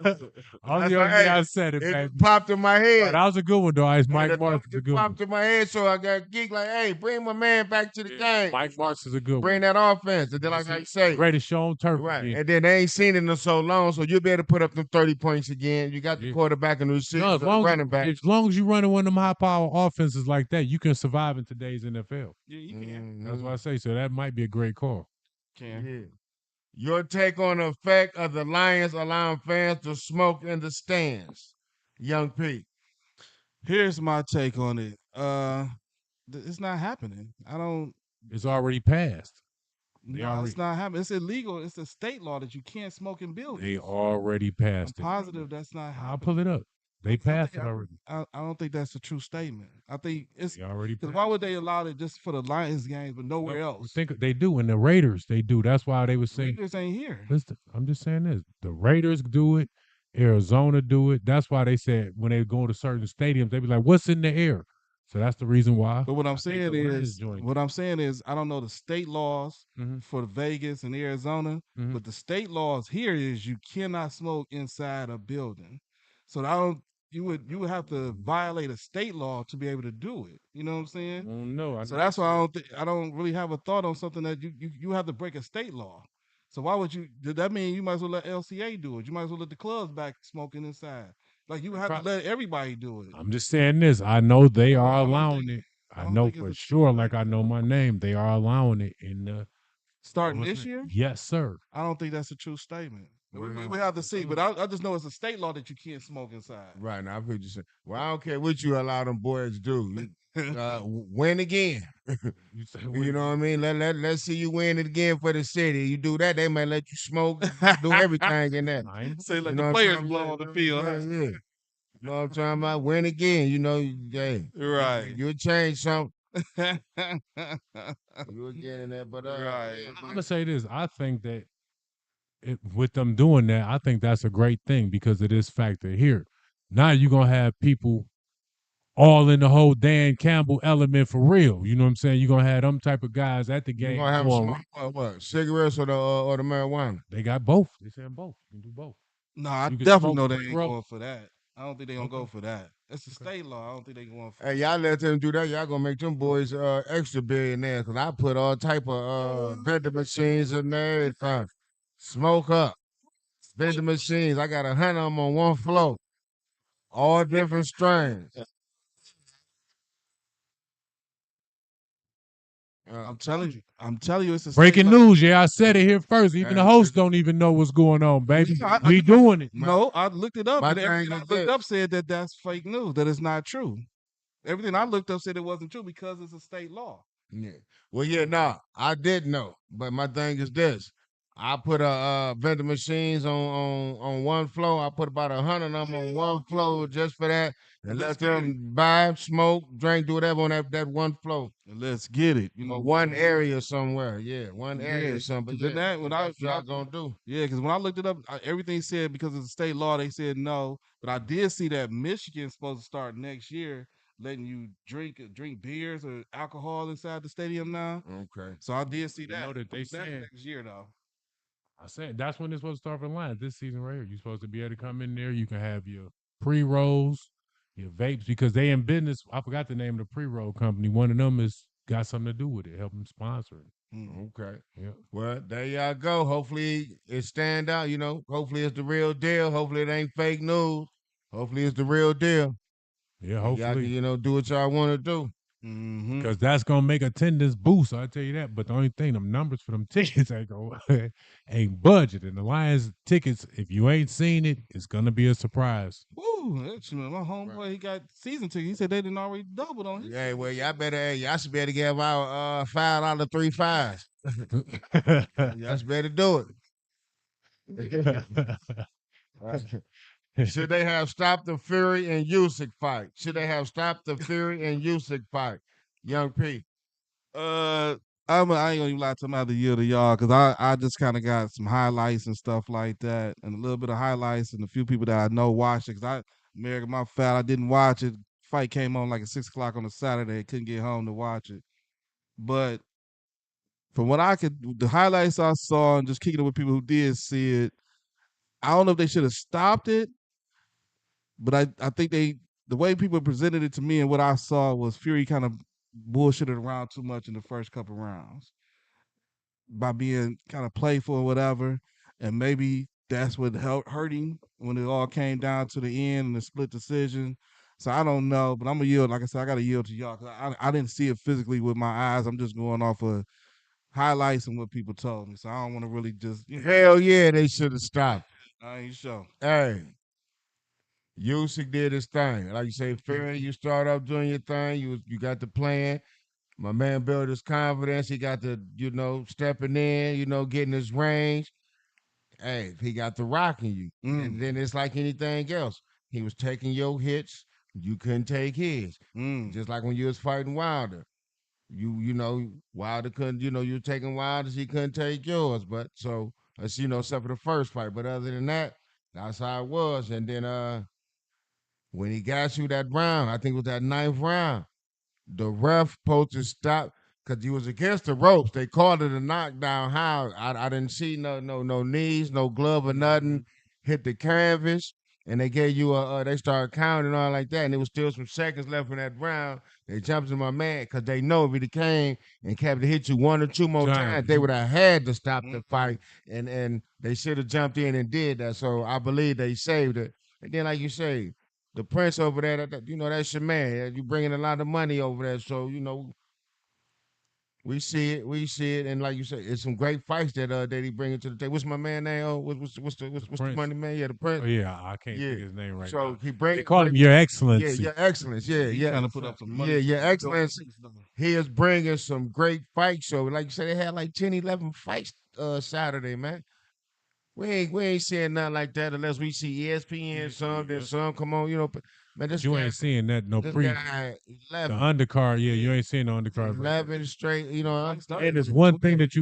I was That's the only hey, guy said it, it baby. popped in my head. That was a good one, though. Ice Mike And Marks is a it good one. popped in my head, so I got geek like, hey, bring my man back to the game. Mike Marks is a good one. Bring that offense. And then like I say, Greatest show on turf. right. again. And then they ain't seen it in so long, so you'll be able to put up them 30 points again. You got the Yeah. quarterback and the receiver, No, the running back. as long as you running one of them high power offenses like that, you can survive in today's NFL. Yeah, you can. That's what I say. So that might be a great call. Can. Yeah. Your take on the effect of the Lions allowing fans to smoke in the stands, Young Pete. Here's my take on it. It's not happening. I don't. It's already passed. No, it's not happening. It's illegal. It's a state law that you can't smoke in buildings. They already passed I'm it. positive that's not happening. I'll pull it up. They passed it already. I don't think that's a true statement. I think it's They already because passed. why would they allow it just for the Lions games but nowhere No, else? think they do, and the Raiders they do. That's why they were saying. Raiders ain't here. Listen, I'm just saying this: the Raiders do it, Arizona do it. That's why they said when they go to certain stadiums, they be like, "What's in the air?" So that's the reason why. But what I'm I think the saying Lions is, joined what I'm saying is, I don't know the state laws it. Mm-hmm. for Vegas and Arizona, Mm-hmm. but the state laws here is you cannot smoke inside a building. So I don't. You would have to violate a state law to be able to do it. You know what I'm saying? Oh no, I So never that's why said. I don't really have a thought on something that you have to break a state law. So why would you? Did that mean you might as well let LCA do it? You might as well let the clubs back smoking inside. Like you They have to prob- let everybody do it. I'm just saying this. I know they are I don't think allowing it. I I don't know think it's for a true sure, like I statement. know my name, they are allowing it in the Starting what's this it? year, Yes, sir. I don't think that's a true statement. We Well, have to see, but I just know it's a state law that you can't smoke inside. right now, I heard you say, well, I don't care what you allow them boys to do. Win again. You say You when know what I mean? Let's see you win it again for the city. You do that, they might let you smoke, do everything in there. I ain't Say You let the know what I'm players talking blow about? on the field. Yeah, yeah. You know what I'm talking about? Win again. You know, hey, Right. you'll change something. Right. You'll get in there. But Right. yeah, I'm man. gonna say this. I think that with them doing that, I think that's a great thing because of this factor here. Now you're gonna have people all in the whole Dan Campbell element for real. You know what I'm saying? You're gonna have them type of guys at the You game gonna have them going. smoke what? Cigarettes or the marijuana? They got both. They saying both. You can do both. No, I You can definitely smoke know they pre ain't roll. going for that. I don't think they're gonna Okay. go for that. It's a Okay. state law. I don't think they're going for Hey, it. y'all let them do that. Y'all gonna make them boys extra billionaires. Cause I put all type of vending machines in there. It's smoke up. Vending machines. I got 100 of them on one floor. All different strains. Told you. I'm telling you, it's a state Breaking law. news. Yeah, I said it here first. Even the Hey, hosts don't even know what's going on, baby. No, We doing it. my, no, I looked it up, my and thing everything I is looked this. up said that that's fake news. That it's not true. Everything I looked up said it wasn't true because it's a state law. Yeah. Well, yeah, nah, I did know, but my thing is this: I put vending machines on one floor. I put about 100 of them on one floor just for that, and let them buy, smoke, drink, do whatever on that one floor And let's get it. or one area somewhere. Yeah, one area Yeah, or something. 'cause But then yeah, that that's what y'all gonna do. yeah, because when I looked it up, everything said because it's a state law, they said no. But I did see that Michigan's supposed to start next year, letting you drink beers or alcohol inside the stadium now. Okay. So I did see You know that. that they That's saying. next year though. I said that's when it's supposed to start for the Lions this season right here. You're supposed to be able to come in there. You can have your pre rolls, your vapes because they in business. I forgot the name of the pre roll company. One of them is got something to do with it, help them sponsor it. Mm. Okay. Yeah, Well, there y'all go. Hopefully it stand out. You know, hopefully it's the real deal. Hopefully it ain't fake news. Hopefully it's the real deal. yeah. And y'all can, Hopefully, do what y'all want to do. Mm-hmm. because that's gonna make attendance boost. I tell you that. But the only thing, them numbers for them tickets ain't going ain't budget. And the Lions tickets, if you ain't seen it, it's gonna be a surprise. Woo! My Right. homeboy, he got season ticket. He said they didn't already doubled on his. Yeah, well, y'all better, hey, y'all should be able to give out $5 3 fives. Yeah. Y'all should better do it. Should they have stopped the Fury and Usyk fight? Should they have stopped the Fury and Usyk fight? Young P. Uh, I ain't gonna even lie to my other year to y'all because I just kind of got some highlights and stuff like that, and a little bit of highlights and a few people that I know watched it. Cause American my fat, I didn't watch it. Fight came on like at 6 o'clock on a Saturday. Couldn't get home to watch it, but from what the highlights I saw and just kicking it with people who did see it, I don't know if they should have stopped it, but I think the way people presented it to me and what I saw was Fury kind of bullshitted around too much in the first couple rounds by being kind of playful or whatever, and maybe that's what hurt him when it all came down to the end and the split decision. So I don't know, but I'm gonna yield. Like I said, I gotta yield to y'all because I didn't see it physically with my eyes. I'm just going off of highlights and what people told me. So I don't want to really just. Hell yeah, they should have stopped. I ain't sure. Hey, Usyk did his thing. Like you say, Fury, you start off doing your thing. You got the plan. My man built his confidence. He got the, stepping in, getting his range. Hey, he got the rocking you. Mm, And then it's like anything else. He was taking your hits. You couldn't take his. mm, Just like when you was fighting Wilder. Wilder couldn't, you were taking Wilder's, he couldn't take yours. But so, except for the first fight. But other than that, That's how it was. And then when he got you that round, I think it was that ninth round. The ref supposed to stop because he was against the ropes. They called it a knockdown. How I didn't see no knees, no glove or nothing. Hit the canvas, and they gave you a. They started counting and all like that, and there was still some seconds left in that round. They jumped to my man because they know if he came and kept to hit you one or two more times, they would have had to stop the fight, and they should have jumped in and did that. So I believe they saved it. And then, like you say, the prince over there, that's your man. You bringing a lot of money over there, so we see it, and like you said, it's some great fights that he bringing to the table. What's my man name? Oh, The what's the Prince. money man? Yeah, the Oh prince. yeah, I can't Yeah. think of his name right So now. he They bring call him like Your yeah, Excellency. your excellence. Yeah, He yeah, trying to put up some money. yeah, your excellence. He is bringing some great fights. So like you said, they had like 10, 11 fights Saturday, man. We ain't seeing nothing like that unless we see ESPN some, then some come on, man, But this you guy ain't seeing that no this pre guy the 11. undercard. Yeah, you ain't seeing the undercards like that. 11 straight, And there's one thing that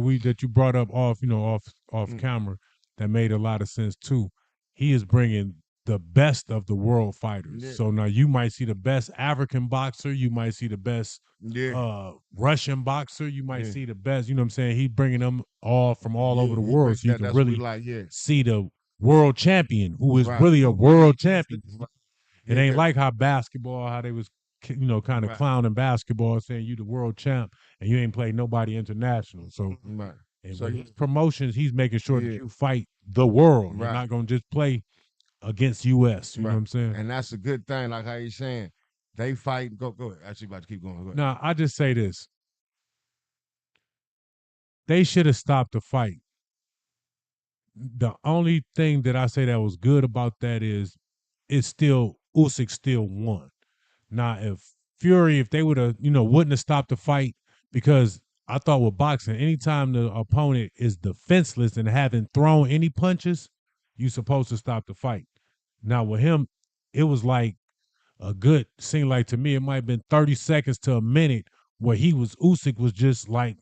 we that you brought up off mm, camera that made a lot of sense too. He is bringing the best of the world fighters. yeah, So now you might see the best African boxer, you might see the best yeah, Russian boxer, you might yeah, see the best. You know what I'm saying? He's bringing them all from all over yeah. the He world, brings so you that. can That's what we really like. Yeah, see the world champion who is right, really a world champion. It yeah, ain't like how basketball, how they was, kind of right, clowning basketball, saying you the world champ and you ain't played nobody international. So, right. and So with his promotions, he's making sure that yeah, you fight the world. You're right, not gonna just play against US. You know what right. I'm saying? And that's a good thing. Like how he's saying, they fight. Go ahead. Actually, about to keep going. Go ahead. Now, I just say this: they should have stopped the fight. The only thing that I say that was good about that is it's still Usyk still won. Now, if Fury, if they would have, wouldn't have stopped the fight, because I thought with boxing, anytime the opponent is defenseless and haven't thrown any punches, you supposed to stop the fight. Now with him, it was like seemed like to me, it might have been 30 seconds to a minute where Usyk was just like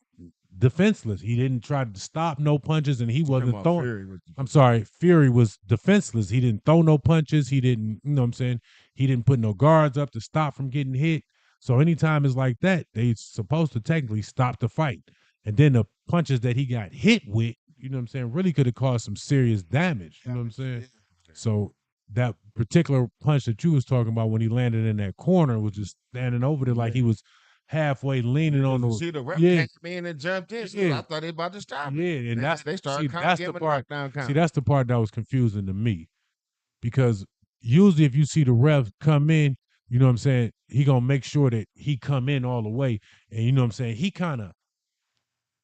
defenseless. He didn't try to stop no punches, and he You talking wasn't about throwing. Fury? I'm sorry, Fury was defenseless. He didn't throw no punches. He didn't, you know what I'm saying? He didn't put no guards up to stop from getting hit. So anytime it's like that, they supposed to technically stop the fight. And then the punches that he got hit with, you know what I'm saying, really could have caused some serious damage. You know what I'm saying? So that particular punch that you was talking about when he landed in that corner was just standing over there like he was halfway leaning on You the see the ref yeah came in and jumped in. So yeah I thought they about to stop it. yeah, and They started that's giving the him a part. knockdown See, count. that's the part that was confusing to me, because usually if you see the ref come in, you know what I'm saying, he gonna make sure that he come in all the way, and you know what I'm saying, he kind of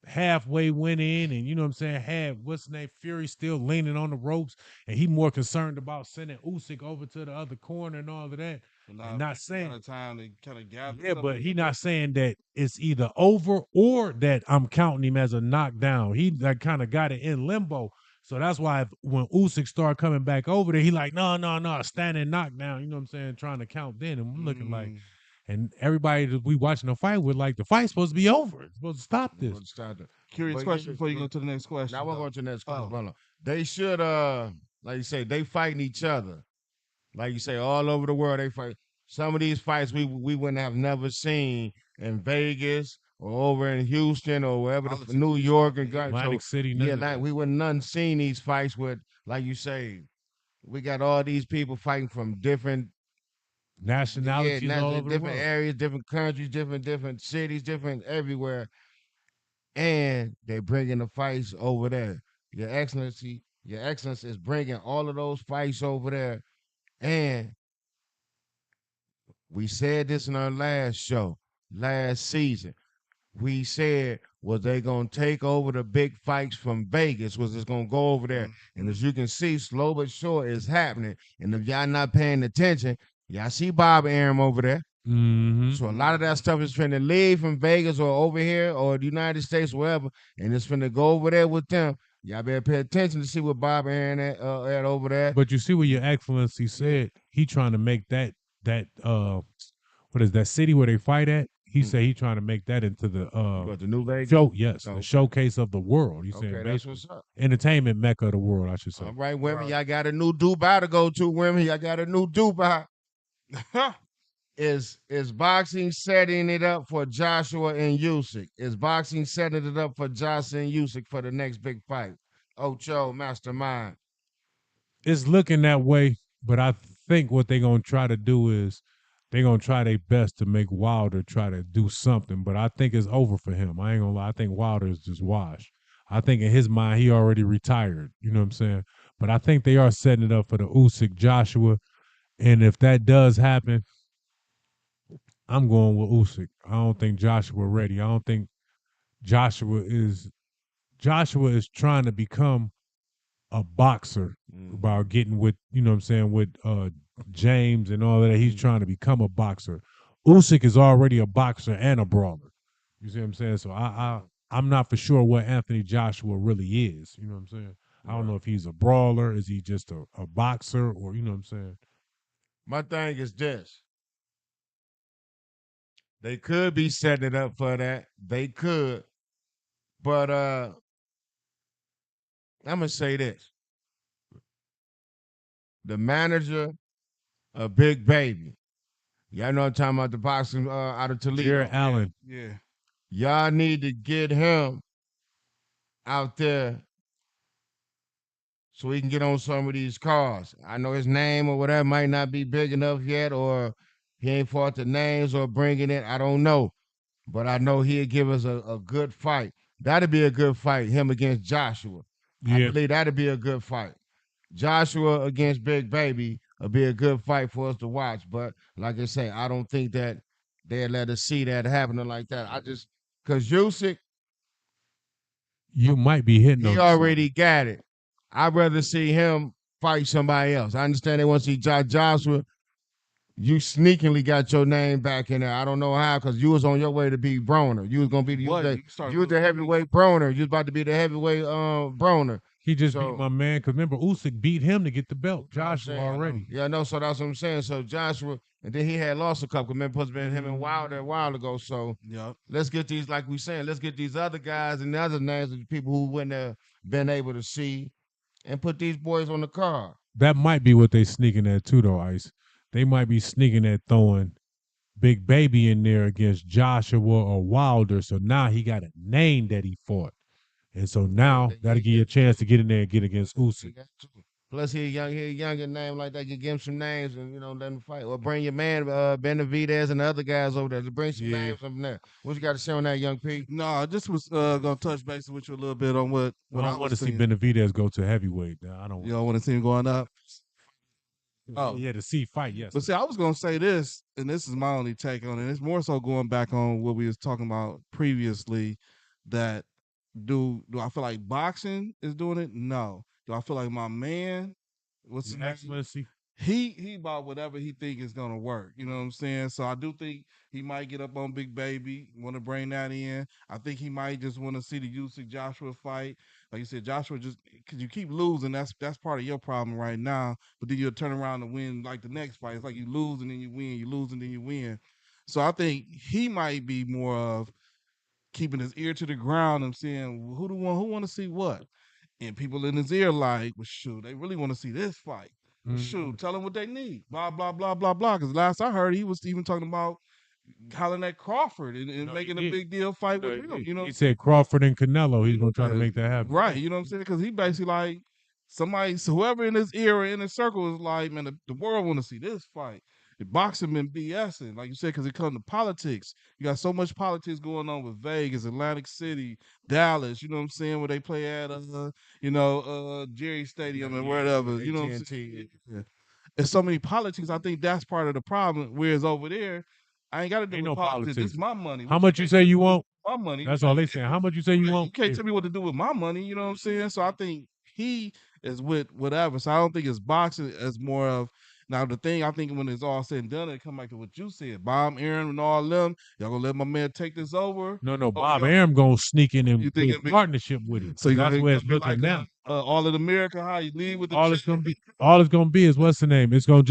halfway went in, and you know what I'm saying, had what's his name Fury still leaning on the ropes, and he more concerned about sending Usyk over to the other corner and all of that, and not saying time to kind of gather. yeah, but he not saying that it's either over or that I'm counting him as a knockdown. He like kind of got it in limbo. So that's why when Usyk started coming back over there, he like, no, standing knockdown. You know what I'm saying? Trying to count then. And I'm looking like, and everybody that we watching the fight with like, the fight's supposed to be over. It's supposed to stop this. Curious question before you go to the next question. Now we're going to the next question. Oh. Hold on. They should like you say, they fighting each other. Like you say, all over the world they fight. Some of these fights we wouldn't have never seen in Vegas or over in Houston or wherever, New York and Atlantic City, yeah, none of that. we would none seen these fights with, like you say, we got all these people fighting from different Nationalities all over the different world. areas, different countries, different cities, different everywhere, and they're bringing the fights over there. Your Excellency is bringing all of those fights over there, and we said this in our last show, last season. We said, was they gonna take over the big fights from Vegas? Was it's gonna go over there? And as you can see, slow but sure it's happening. And if y'all not paying attention, y'all see Bob Arum over there. Mm-hmm. So a lot of that stuff is finna leave from Vegas or over here or the United States, wherever, and it's finna go over there with them. Y'all better pay attention to see what Bob Arum at over there. But you see what Your Excellency said. He trying to make that what is that city where they fight at? he said he trying to make that into the What, the New Vegas? show. Yes, the Okay. showcase of the world. You saying Okay, that's basically what's up. entertainment mecca of the world, I should say. All right, women, y'all got a new Dubai to go to, women. Y'all got a new Dubai. Is boxing setting it up for Joshua and Usyk? Is boxing setting it up for Joshua and Usyk for the next big fight? Ocho, mastermind. It's looking that way, but I think what they're gonna try to do is they're gonna try their best to make Wilder try to do something. But I think it's over for him. I ain't gonna lie. I think Wilder is just washed. I think in his mind he already retired. You know what I'm saying? But I think they are setting it up for the Usyk Joshua. And if that does happen, I'm going with Usyk. I don't think Joshua ready. I don't think Joshua is Joshua is trying to become a boxer about getting with, you know what I'm saying, with James and all of that. He's trying to become a boxer. Usyk is already a boxer and a brawler. You see what I'm saying? So I'm not for sure what Anthony Joshua really is. You know what I'm saying? I don't know if he's a brawler, is he just a boxer, or you know what I'm saying? My thing is this. They could be setting it up for that. They could. But I'm gonna say this. The manager of Big Baby. Y'all know I'm talking about the boxing out of Toledo. Jared Allen. Yeah. Y'all need to get him out there so he can get on some of these cars. I know his name or whatever might not be big enough yet, or he ain't fought the names or bringing it. I don't know. But I know he'll give us a good fight. That'd be a good fight, him against Joshua. I Yeah. believe that'd be a good fight. Joshua against Big Baby would be a good fight for us to watch. But like I say, I don't think that they'd let us see that happening like that. I just, because Usyk, You might be hitting he on already got it. I'd rather see him fight somebody else. I understand they want to see Joshua. You sneakily got your name back in there. I don't know how, because you was on your way to be Broner. You was gonna be What? you was the heavyweight Broner. You was about to be the heavyweight Broner. He just So- beat my man, because remember, Usyk beat him to get the belt. I'm Joshua saying, already. Yeah, I know. So that's what I'm saying. So Joshua, and then he had lost a couple. Remember, it's been him and Wilder a while ago. So Yep. let's get these, like we saying, let's get these other guys and the other names of the people who wouldn't have been able to see, and put these boys on the card. That might be what they sneaking at too, though, Ice. They might be sneaking at throwing Big Baby in there against Joshua or Wilder. So now he got a name that he fought. And so now that'll give you a chance to get in there and get against Usyk. Plus, he a younger name like that. You give him some names and let him fight. Or bring your man Benavidez and the other guys over there to bring some names from there. What you got to say on that, young P? No, I just was gonna touch base with you a little bit on what I don't want to was see seeing. Benavidez go to heavyweight. I don't. You don't want to see him going up. Oh yeah, to see fight. Yes. But see, I was gonna say this, and this is my only take on it. It's more so going back on what we was talking about previously. That do I feel like boxing is doing it? No. Do I feel like my man? What's his name? Excellency. He bought whatever he think is gonna work. You know what I'm saying? So I do think he might get up on Big Baby, want to bring that in. I think he might just want to see the Usyk Joshua fight. Like you said, Joshua just because you keep losing, that's part of your problem right now. But then you'll turn around and win like the next fight. It's like you lose and then you win, you lose and then you win. So I think he might be more of keeping his ear to the ground and saying who want to see what, and people in his ear like, well, shoot, they really want to see this fight. Well, shoot, tell them what they need. Blah blah blah blah blah. Because last I heard, he was even talking about hollering at Crawford and No, making he a did. big deal fight No, with him. You know, he said Crawford and Canelo. He's gonna try to make that happen. right? You know what I'm saying? Because he basically like somebody, so whoever in his ear or in his circle is like, man, the world want to see this fight. The boxing been BSing, like you said, because it comes to politics. You got so much politics going on with Vegas, Atlantic City, Dallas. You know what I'm saying? Where they play at, Jerry Stadium and wherever. You know what I'm saying? Yeah. There's so many politics. I think that's part of the problem. Whereas over there, I ain't got to do Ain't with no politics. This politics. is my money. How much you say you want? My money. That's all they saying. How much you say you You want? can't tell me what to do with my money. You know what I'm saying? So I think he is with whatever. So I don't think it's boxing as more of. Now the thing I think when it's all said and done, it come back to what you said, Bob, Aaron, and all them. Y'all gonna let my man take this over? No. Bob Arum gonna sneak in and do a partnership with him. So That's where it's looking now. All in America, how you lead with the All it's gonna be is what's the name? It's gonna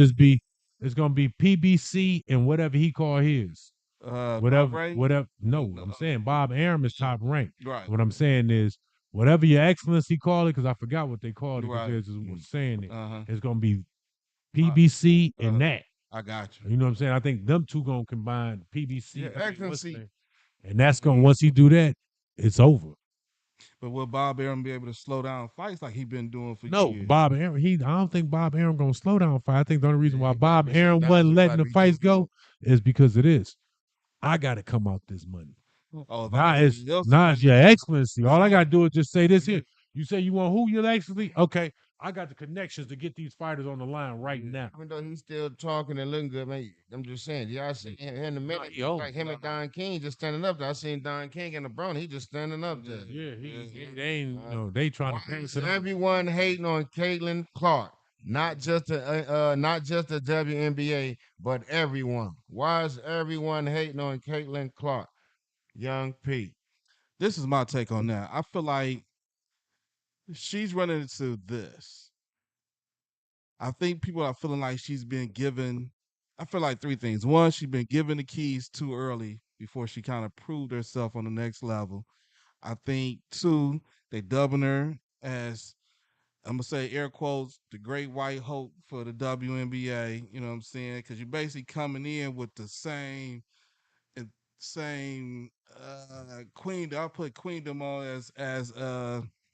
be PBC and whatever he call his. Top Whatever, rank. whatever. No, I'm saying Bob Arum is top ranked. Right. What I'm saying is, whatever your excellency call it, because I forgot what they called it, because Right. they're just saying it. Uh-huh. It's gonna be Uh, PBC uh, and that. I got you. You know what I'm saying? I think them two gonna combine Yeah, PBC. I mean, what's the excellency. name? And that's gonna once he do that, it's over. But will Bob Arum be able to slow down fights like he been doing for No, years? Bob Arum. I don't think Bob Arum gonna slow down fight. I think the only reason Yeah, why he about to Bob be slow Arum down. wasn't He letting about to the be too fights good. go is because of this. I gotta come out this money. Oh, if I Now got it's somebody else to not come your in. excellency. All I gotta do is just say this here. You say you want who your excellency? Okay, I got the connections to get these fighters on the line right now. Even though he's still talking and looking good, man, I'm just saying. Y'all see him in the minute, he old. like him and Don King just standing up there. I seen Don King and LeBron. He just standing up there. Yeah, they ain't Uh, no. They trying Why to pass is it. everyone hating on Caitlin Clark? Not just the WNBA, but everyone. Why is everyone hating on Caitlin Clark? Young Pete. This is my take on that. I feel like she's running into this. I think people are feeling like she's been given. I feel like three things. One, she's been given the keys too early before she kind of proved herself on the next level. I think two, they dubbing her as I'm gonna say air quotes the great white hope for the WNBA. You know what I'm saying? Because you're basically coming in with the and same queen. I put queendom on as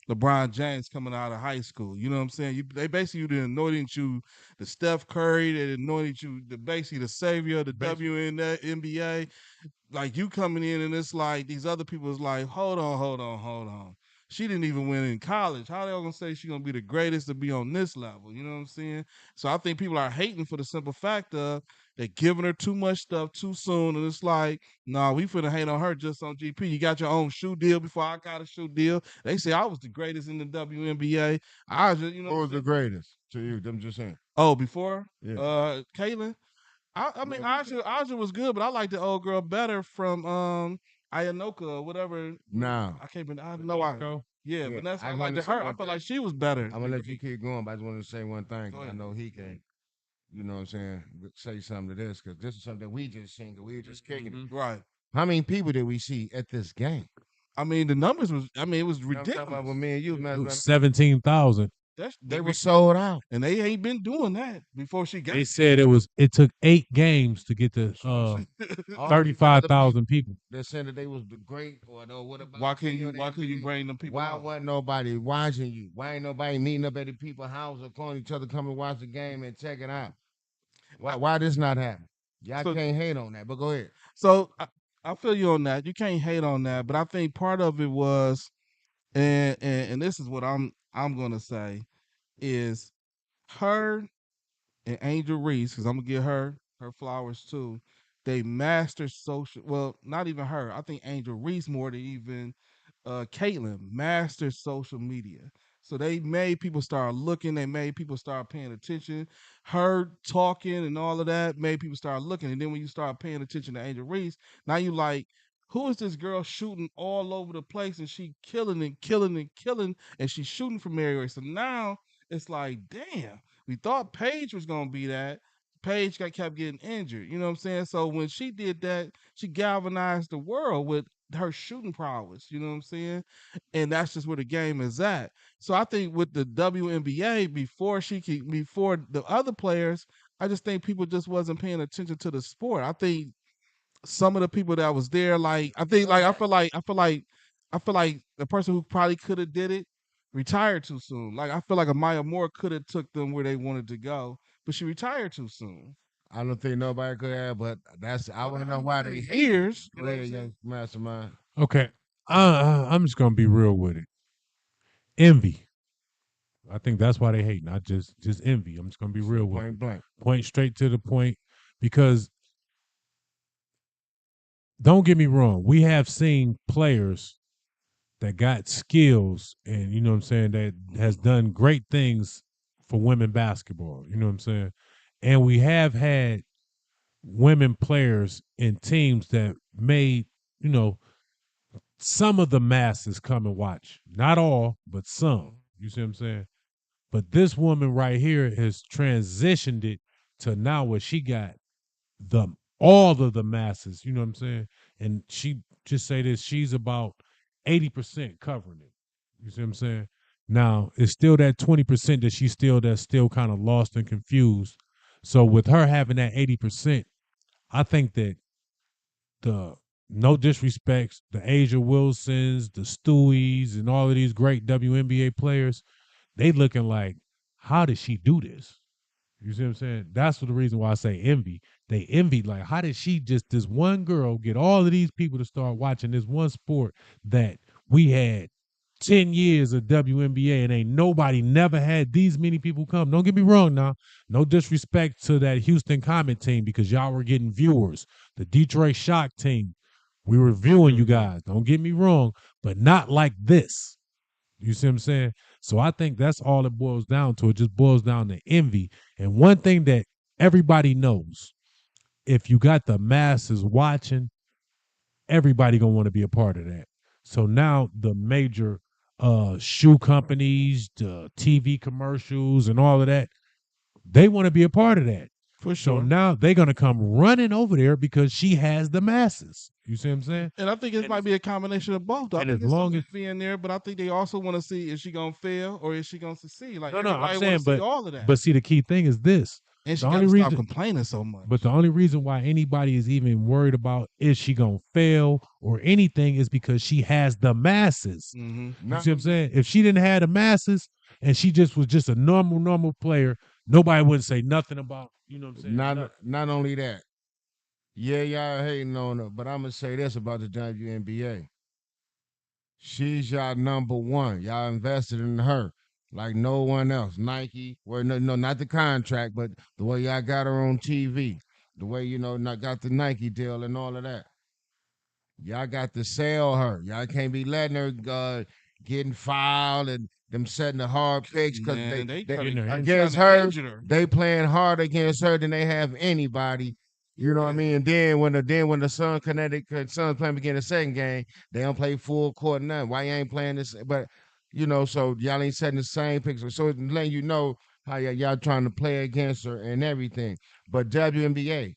LeBron James coming out of high school. You know what I'm saying? They basically did anointed you the Steph Curry. They anointed you the basically the savior of the WNBA. Like you coming in and it's like these other people is like, hold on. She didn't even win in college. How they all gonna say she's gonna be the greatest to be on this level? You know what I'm saying? So I think people are hating for the simple fact of they're giving her too much stuff too soon, and it's like, nah, we finna hate on her just on GP. You got your own shoe deal before I got a shoe deal. They say I was the greatest in the WNBA. I just, you know Who what I'm was the saying? greatest to you? I'm just saying. Oh, before Yeah. Caitlyn, I mean, Aja was good, but I like the old girl better from Ayanoka or whatever. Now, I can't remember. I know I. Go. Yeah, yeah, Vanessa. I I want liked to say her. I one felt thing. like she was better. I'm gonna let you keep going, but I just want to say one thing. Go 'Cause I ahead. know he can, you know what I'm saying, say something to this because this is something that we just seen. 'Cause we were just kicking it. Right. How many people did we see at this game? I mean, the numbers was. I mean, it was You know what I'm talking about? ridiculous. When me and you, It man, was 17,000. That's they were sold out. and they ain't been doing that before she got. They said it took 8 games to get to All these other 35,000 people. They said that they was the great or no, what about Why can you? Kenny Why can you MVP? bring them people Why out? wasn't nobody watching you? Why ain't nobody meeting up at the people's house or calling each other, come and watch the game and check it out? Why this not happening? Y'all So can't hate on that, but go ahead. so I feel you on that. You can't hate on that, but I think part of it was, and this is what I'm gonna say is her and Angel Reese, because I'm gonna give her flowers too. They mastered social. Well, not even her. I think Angel Reese more than even Caitlyn mastered social media. So they made people start looking. They made people start paying attention. Her talking and all of that made people start looking. And then when you start paying attention to Angel Reese, now you like, who is this girl shooting all over the place and she killing and killing and killing and she's shooting from everywhere. So now it's like, damn, we thought Paige was gonna be that. Paige kept getting injured. You know what I'm saying? So when she did that, she galvanized the world with her shooting prowess. You know what I'm saying? And that's just where the game is at. So I think with the WNBA, before the other players, I just think people just wasn't paying attention to the sport. I think some of the people that was there, like I think, like I feel like the person who probably could have did it retired too soon. Like I feel like a Maya Moore could have took them where they wanted to go, but she retired too soon. I don't think nobody could have, but that's I want to know why they hate. Years, Go ahead, young mastermind. Okay. I'm just gonna be real with it. Envy. I think that's why they hate. Not just envy. I'm just gonna be real with Point it. blank. Point straight to the point. Because don't get me wrong, we have seen players that got skills and you know what I'm saying that has done great things for women basketball. You know what I'm saying? And we have had women players in teams that made, you know, some of the masses come and watch. Not all, but some. You see what I'm saying? But this woman right here has transitioned it to now where she got the all of the masses. You know what I'm saying? And she just say this, she's about 80% covering it. You see what I'm saying? Now it's still that 20% that that's still kind of lost and confused. So with her having that 80%, I think that the no disrespects, the Asia Wilsons, the Stewies, and all of these great WNBA players, they looking like, how did she do this? You see what I'm saying? That's the reason why I say envy. They envy, like, how did she just, this one girl, get all of these people to start watching this one sport that we had 10 years of WNBA and ain't nobody never had these many people come. Don't get me wrong now. No disrespect to that Houston Comet team because y'all were getting viewers. The Detroit Shock team, we were viewing you guys. Don't get me wrong, but not like this. You see what I'm saying? So I think that's all it boils down to. It just boils down to envy. And one thing that everybody knows, if you got the masses watching, everybody gonna want to be a part of that. So now the major shoe companies, the TV commercials, and all of that, they want to be a part of that. For So sure. now they're gonna come running over there because she has the masses. You see what I'm saying? And I think it might be a combination of both. I and think as it's long some as- envy in there, but I think they also want to see, is she gonna fail or is she gonna succeed? Like No, I'm everybody saying, want to see but all of that. but see, the key thing is this. And she The got only to stop reason- complaining so much. But the only reason why anybody is even worried about is she gonna fail or anything is because she has the masses. Mm-hmm. You see what I'm saying? If she didn't have the masses and she just was just a normal player, nobody would say nothing about, you know what I'm saying? Not only that. Yeah, y'all hating on her, but I'm gonna say this about the WNBA. She's y'all number one. Y'all invested in her like no one else. Nike, well, no, not the contract, but the way y'all got her on TV, the way not got the Nike deal and all of that. Y'all got to sell her. Y'all can't be letting her getting fouled and them setting the hard picks because Man, they getting her against trying her, to injure her. they playing hard against her than they have anybody. You know what I mean? And then when the Sun Connecticut Suns playing again the second game, they don't play full court nothing. Why you ain't playing this? But so y'all ain't setting the same picture. So it's letting you know how y'all trying to play against her and everything. But WNBA,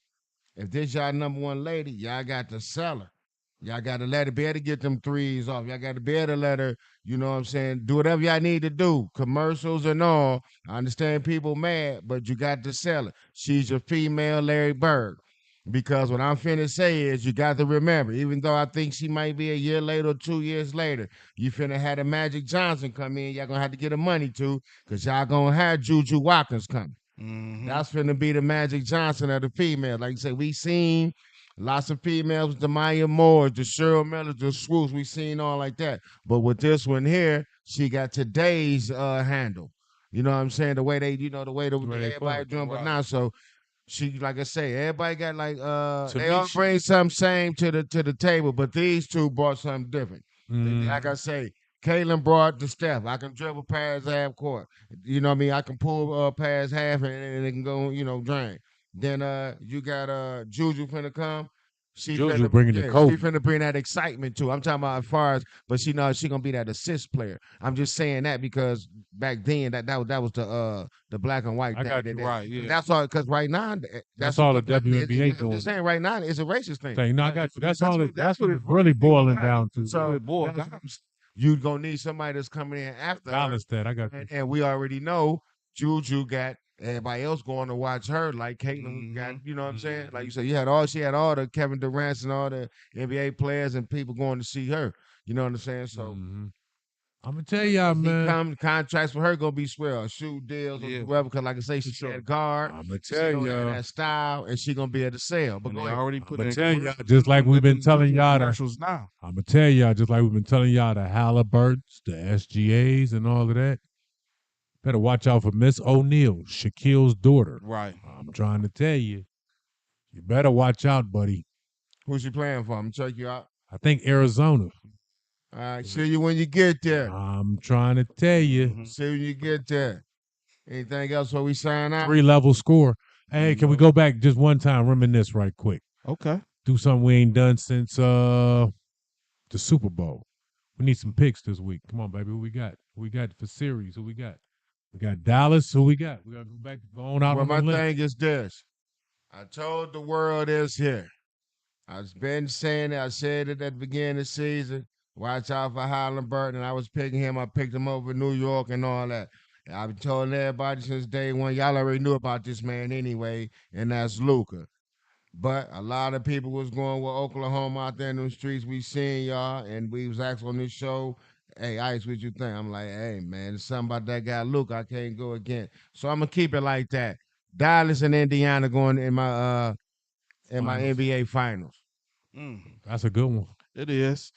if this y'all number one lady, y'all got to sell her. Y'all got to let her be able to get them threes off. Y'all got to be able to let her, you know what I'm saying, do whatever y'all need to do, commercials and all. I understand people mad, but you got to sell it. She's your female Larry Bird. Because what I'm finna say is you got to remember, even though I think she might be a year later or 2 years later, you finna have the Magic Johnson come in. Y'all gonna have to get her money too, because y'all gonna have Juju Watkins coming. Mm-hmm. That's finna be the Magic Johnson of the female. Like you said, we seen lots of females, the Maya Moores, the Cheryl Miller, the Swoops. We seen all like that. But with this one here, she got today's handle. You know what I'm saying? The way they, the way way they everybody play. doing, but Right. now so she, like I say, everybody got like To they me, all she- bring something same to the table, but these two brought something different. Mm. Like I say, Caitlin brought the step. I can dribble past half court. You know what I mean? I can pull past half and it can go, drain. Then you got Juju finna come. Juju bringing the coach. She finna bring that excitement too. I'm talking about as far as, but she knows she gonna be that assist player. I'm just saying that because back then that was the black and white I thing. got you. Right, yeah. That's all because right now That's all the I'm WNBA doing. just saying right now it's a racist thing. Thing. No, I got you. That's all. That's what it it's really boiling down to. So boy, you gonna need somebody that's coming in after her. Balance that. I got you. And we already know Juju got everybody else going to watch her, like Caitlin got, you know what I'm saying? Like you said, she had all the Kevin Durant's and all the NBA players and people going to see her. You know what I'm saying? So I'm gonna tell y'all, man. contracts with her gonna be swell, shoe deals or whatever. Because like I say, she had guard. I'm gonna tell y'all that style, and she gonna be able to sell. But And go they ahead. already put I'ma in tell y'all, commercials. just like we've been telling y'all to- commercials now. I'm gonna tell y'all, just like we've been telling y'all, the Halliburtons, the SGAs, and all of that. Better watch out for Miss O'Neal, Shaquille's daughter. Right. I'm trying to tell you, you better watch out, buddy. Who's she playing for? I'm gonna check you out. I think Arizona. All right, see you when you get there. I'm trying to tell you, See you when you get there. Anything else before we sign out? 3-level score. Hey, can we go back just one time, reminisce right quick? Okay. Do something we ain't done since the Super Bowl. We need some picks this week. Come on, baby. Who we got? Who we got for series? Who we got? We got Dallas. Who we got? We got to go back, go on out Well, on my the limb. thing is this. I told the world this here. I've been saying it. I said it at the beginning of the season. Watch out for Halliburton. I was picking him. I picked him over New York and all that. And I've been telling everybody since day one. Y'all already knew about this man anyway, and that's Luca. But a lot of people was going with Oklahoma out there in the streets. We seen y'all, and we was asked on this show, "Hey, Ice, what you think?" I'm like, "Hey, man, there's something about that guy Luke. I can't go again." So I'm gonna keep it like that. Dallas and Indiana going in my Finals. NBA finals. Mm, That's a good one. it is.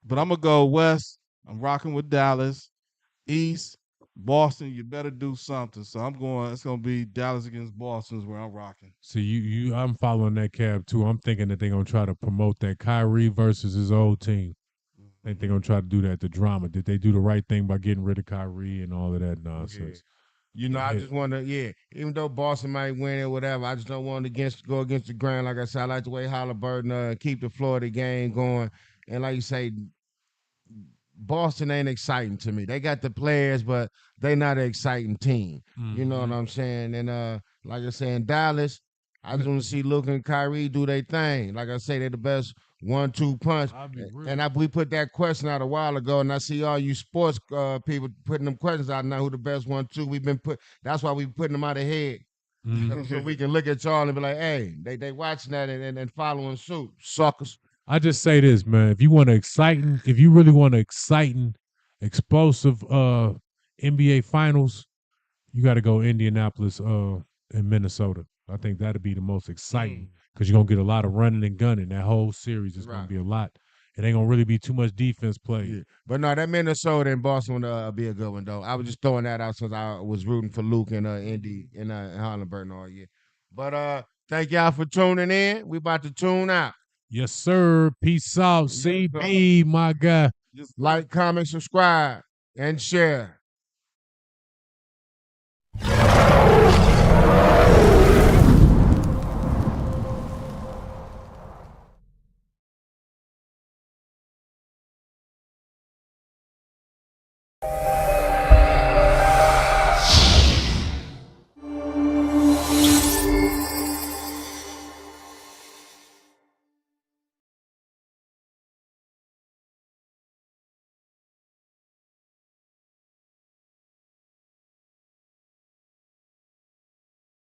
But I'm gonna go west. I'm rocking with Dallas. East, Boston, you better do something. So I'm going. It's gonna be Dallas against Boston is where I'm rocking. See, I'm following that cab too. I'm thinking that they're gonna try to promote that Kyrie versus his old team. I think they're gonna try to do that. The drama. Did they do the right thing by getting rid of Kyrie and all of that nonsense? You know, I Yeah. just want to, even though Boston might win or whatever, I just don't want to go against the grain. Like I said, I like the way Halliburton keep the Florida game going. And like you say, Boston ain't exciting to me. They got the players, but they not an exciting team. You know what Mhm. I'm saying? And like I said, in Dallas, I just want to see Luka and Kyrie do their thing. Like I say, they're the best 1-2 punch. I'll be real. And we put that question out a while ago, and I see all you sports people putting them questions out now. Who the best 1-2? We've been put. That's why we putting them out ahead. Mhm. So we can look at y'all and be like, hey, they watching that and following suit, suckers. I just say this, man. If you want to exciting, if you really want to exciting, explosive NBA finals, you got to go Indianapolis and Minnesota. I think that'd be the most exciting because you're gonna get a lot of running and gunning. That whole series is gonna Right. be a lot. It ain't gonna really be too much defense played. Yeah. But no, that Minnesota and Boston would be a good one though. I was just throwing that out since I was rooting for Luke and Indy and Halliburton all year. But thank y'all for tuning in. We about to tune out. Yes, sir. Peace out, Yes, sir. CB, my guy. Just Like, comment, subscribe, and share.